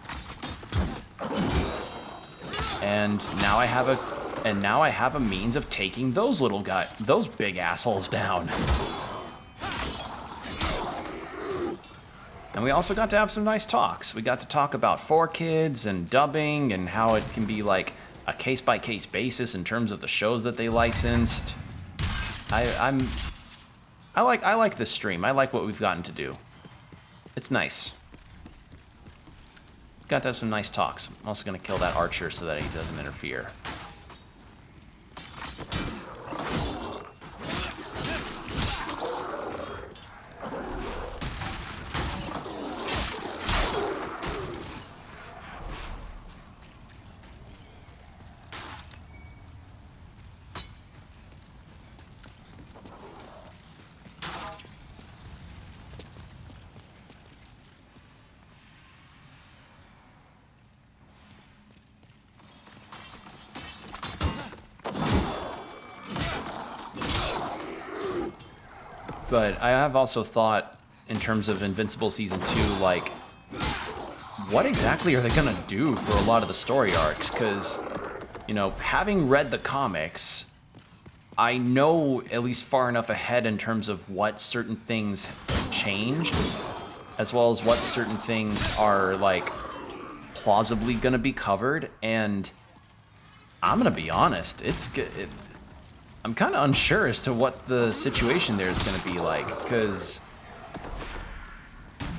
And now I have a means of taking those big assholes down. And we also got to have some nice talks. We got to talk about 4Kids and dubbing and how it can be like a case-by-case basis in terms of the shows that they licensed. I like this stream. I like what we've gotten to do. It's nice. Got to have some nice talks. I'm also going to kill that archer so that he doesn't interfere. But I have also thought, in terms of Invincible Season 2, like, what exactly are they gonna do for a lot of the story arcs? Because, you know, having read the comics, I know at least far enough ahead in terms of what certain things changed, as well as what certain things are, like, plausibly gonna be covered, and I'm gonna be honest, I'm kind of unsure as to what the situation there is going to be like, because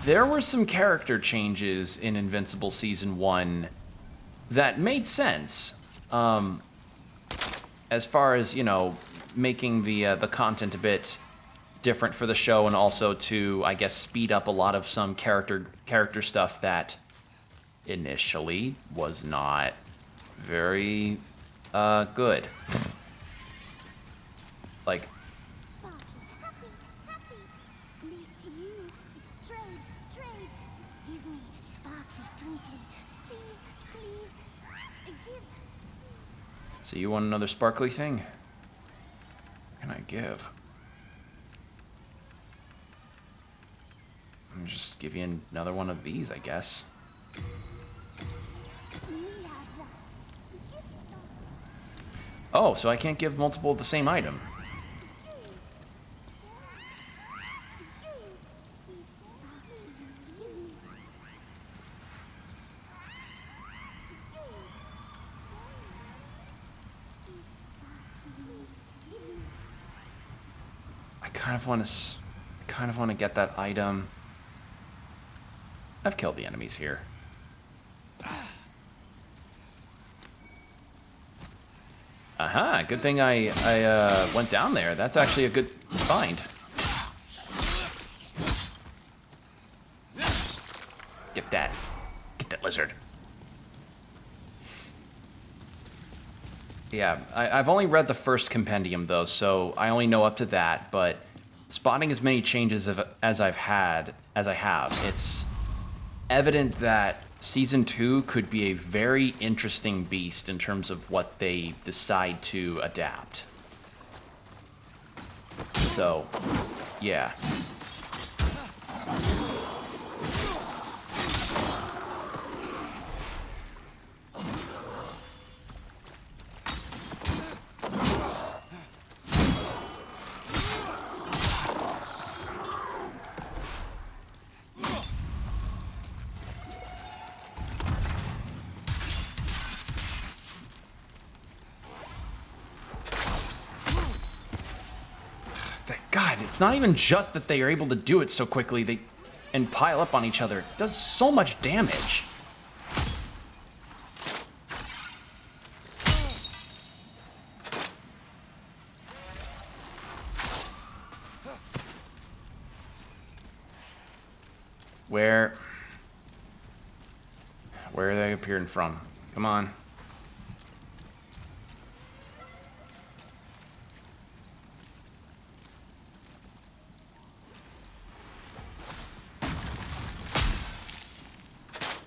there were some character changes in Invincible Season 1 that made sense, as far as, you know, making the content a bit different for the show, and also to, I guess, speed up a lot of some character stuff that initially was not very good. Like, so you want another sparkly thing? What can I give? I'll just give you another one of these, I guess. Oh, so I can't give multiple of the same item. I kind of want to get that item. I've killed the enemies here. Aha, good thing I went down there. That's actually a good find. Get that. Get that lizard. Yeah, I've only read the first compendium, though, so I only know up to that, but spotting as many changes as I have, it's evident that Season 2 could be a very interesting beast in terms of what they decide to adapt. So, yeah. God, it's not even just that they are able to do it so quickly and pile up on each other. It does so much damage. Where are they appearing from? Come on.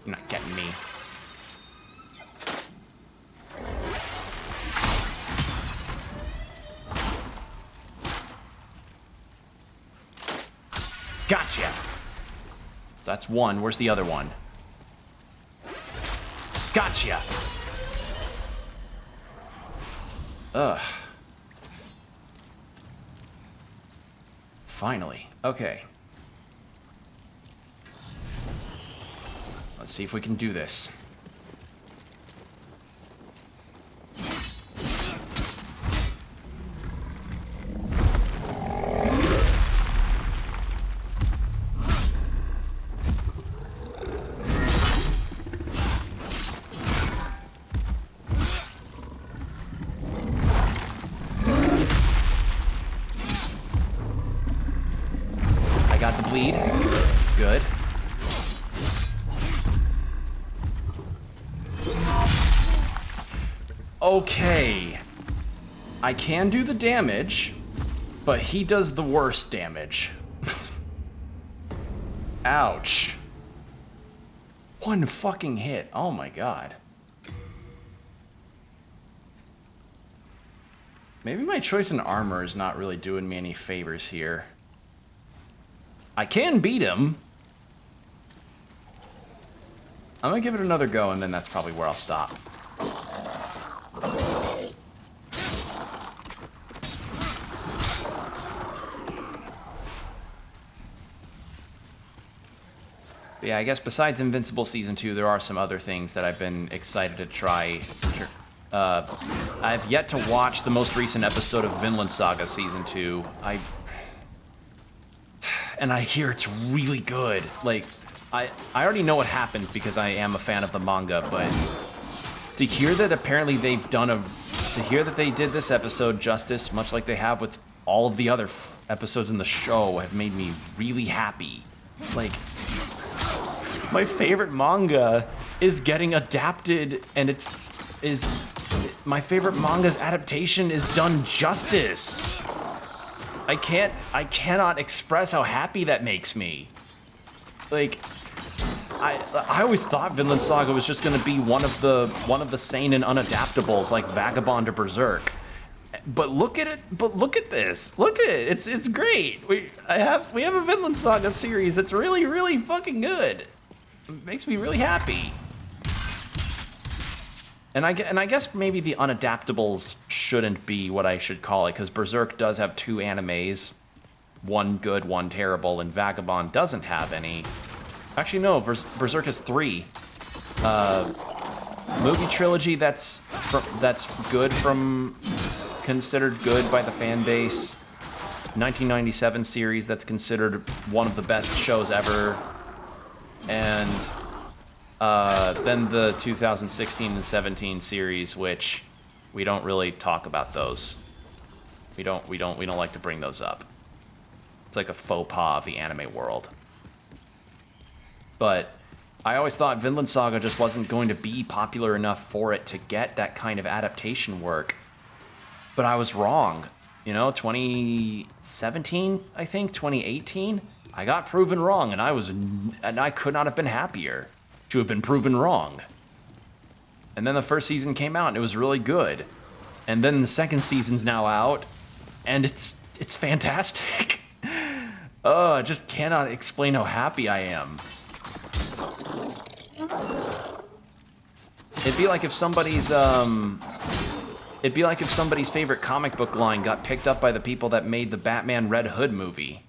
You're not getting me. Gotcha. That's one. Where's the other one? Gotcha. Ugh. Finally. Okay. Let's see if we can do this. I got the bleed. Good. Okay. I can do the damage, but he does the worst damage. Ouch. One fucking hit. Oh my god. Maybe my choice in armor is not really doing me any favors here. I can beat him. I'm gonna give it another go, and then that's probably where I'll stop. Yeah, I guess besides Invincible Season 2, there are some other things that I've been excited to try. I've yet to watch the most recent episode of Vinland Saga Season 2. And I hear it's really good. Like, I already know what happens because I am a fan of the manga, but to hear that apparently they've done to hear that they did this episode justice, much like they have with all of the other episodes in the show, have made me really happy. Like, my favorite manga is getting adapted, and my favorite manga's adaptation is done justice. I cannot express how happy that makes me. Like, I always thought Vinland Saga was just gonna be one of the seinen unadaptables like Vagabond or Berserk. But look at it. But look at this. Look at it. It's great. We have a Vinland Saga series that's really, really fucking good. It makes me really happy. And I guess maybe the unadaptables shouldn't be what I should call it, because Berserk does have 2 animes, one good, one terrible, and Vagabond doesn't have any. Actually, no, Berserk has 3. Movie trilogy that's good considered good by the fan base. 1997 series that's considered one of the best shows ever. And then the 2016 and 17 series, which we don't really talk about those. We don't like to bring those up. It's like a faux pas of the anime world. But I always thought Vinland Saga just wasn't going to be popular enough for it to get that kind of adaptation work. But I was wrong. You know, 2017, I think, 2018, I got proven wrong, and I could not have been happier to have been proven wrong. And then the first season came out, and it was really good. And then the second season's now out, and it's fantastic. I just cannot explain how happy I am. It'd be like if somebody's favorite comic book line got picked up by the people that made the Batman Red Hood movie.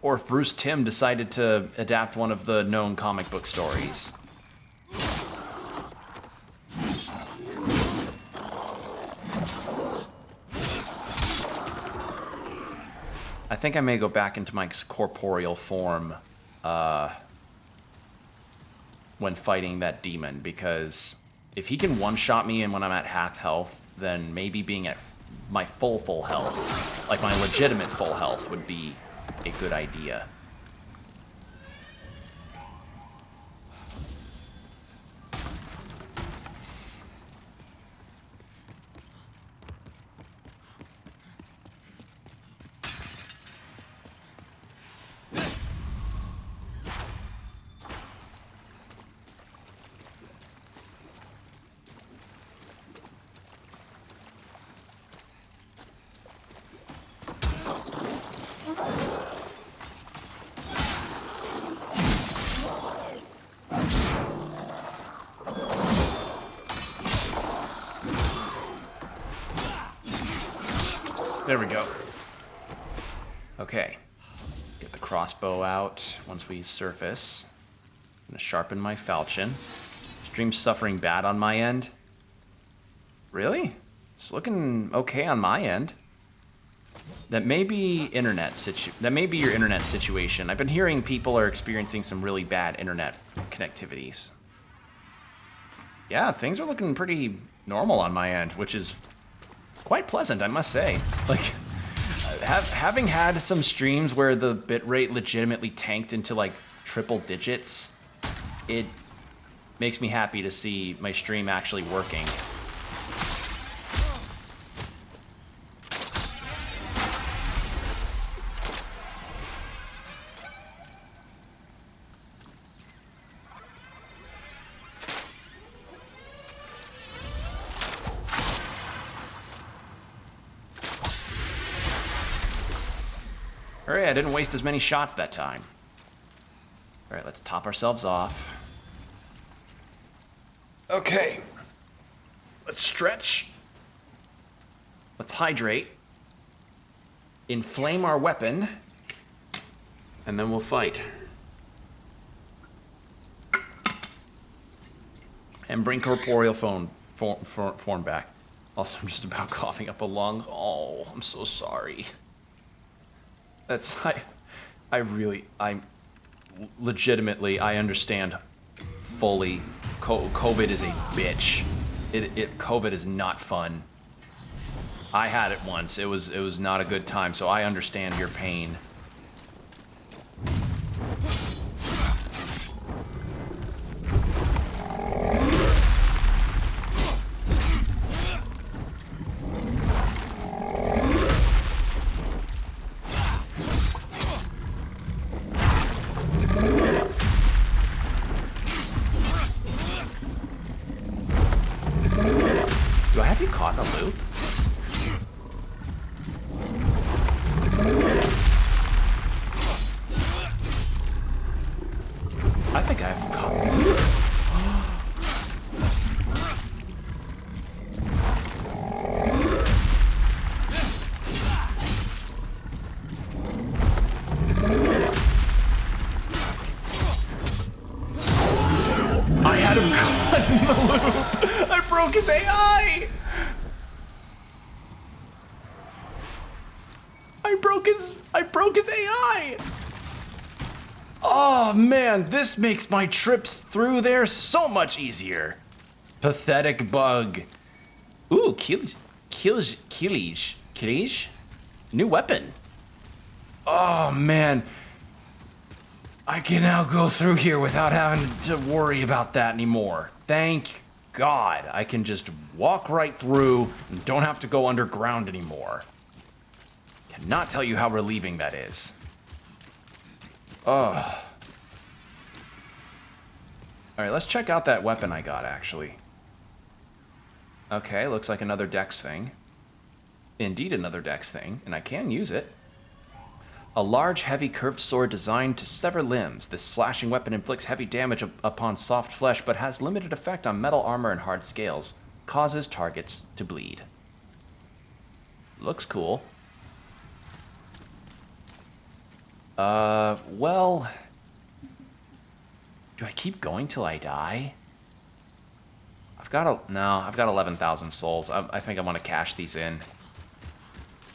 Or if Bruce Timm decided to adapt one of the known comic book stories. think I may go back into my corporeal form when fighting that demon, because if he can one-shot me and when I'm at half health, then maybe being at my full health, like my legitimate full health, would be a good idea. There we go. Okay. Get the crossbow out once we surface. I'm gonna sharpen my falchion. Stream's suffering bad on my end. Really? It's looking okay on my end. That may be your internet situation. I've been hearing people are experiencing some really bad internet connectivities. Yeah, things are looking pretty normal on my end, which is quite pleasant, I must say. Like, having had some streams where the bitrate legitimately tanked into like triple digits, it makes me happy to see my stream actually working. Alright, I didn't waste as many shots that time. Alright, let's top ourselves off. Okay. Let's stretch. Let's hydrate. Inflame our weapon. And then we'll fight. And bring corporeal form back. Also, I'm just about coughing up a lung. Oh, I'm so sorry. I'm legitimately, I understand fully. COVID is a bitch. COVID is not fun. I had it once. It was not a good time, so I understand your pain. Do I have you caught in a loop? I think I have caught in a loop. I had him caught in the loop. I broke his AI. I broke his AI. Oh man, this makes my trips through there so much easier. Pathetic bug. Ooh, Killige. New weapon. Oh man. I can now go through here without having to worry about that anymore. Thank God. I can just walk right through and don't have to go underground anymore. Cannot tell you how relieving that is. Ugh. Alright, let's check out that weapon I got, actually. Okay, looks like another dex thing. Indeed another dex thing, and I can use it. A large, heavy, curved sword designed to sever limbs. This slashing weapon inflicts heavy damage upon soft flesh, but has limited effect on metal armor and hard scales. Causes targets to bleed. Looks cool. Well... Do I keep going till I die? I've got 11,000 souls. I think I want to cash these in.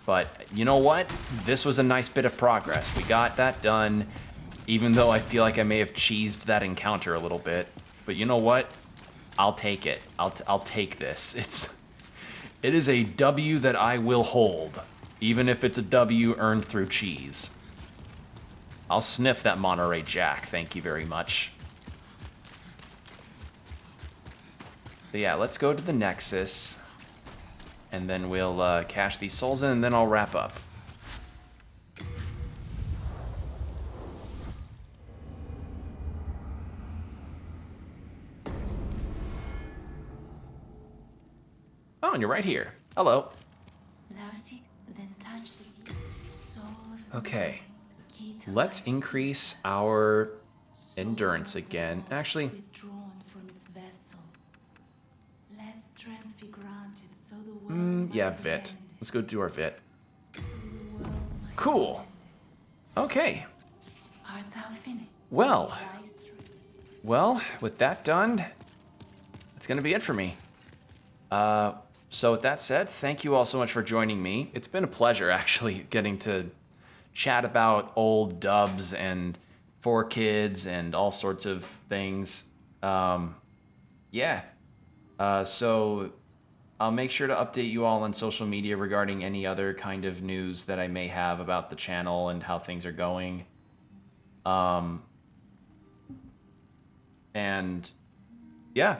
But you know what? This was a nice bit of progress. We got that done, even though I feel like I may have cheesed that encounter a little bit. But you know what? I'll take it. I'll take this. It is a W that I will hold, even if it's a W earned through cheese. I'll sniff that Monterey Jack, thank you very much. But yeah, let's go to the Nexus, and then we'll cash these souls in, and then I'll wrap up. Oh, and you're right here. Hello. Thou seek, then touch the deep soul of the Okay. mind, the key to Let's life. increase our endurance again. Actually, Withdrawn from its vessel. Let strength be granted so the world yeah, might be Vit. mended, Let's go do our Vit. so the world might be Cool. mended. Okay. Art thou finished? Well, Thy strength. well, with that done, that's gonna be it for me. So with that said, thank you all so much for joining me. It's been a pleasure actually getting to chat about old dubs and 4Kids and all sorts of things. Yeah. So I'll make sure to update you all on social media regarding any other kind of news that I may have about the channel and how things are going. And yeah,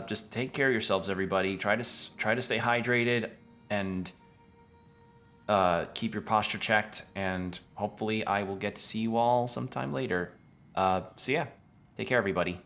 just take care of yourselves, everybody. Try to stay hydrated and keep your posture checked. And hopefully, I will get to see you all sometime later. So yeah, take care, everybody.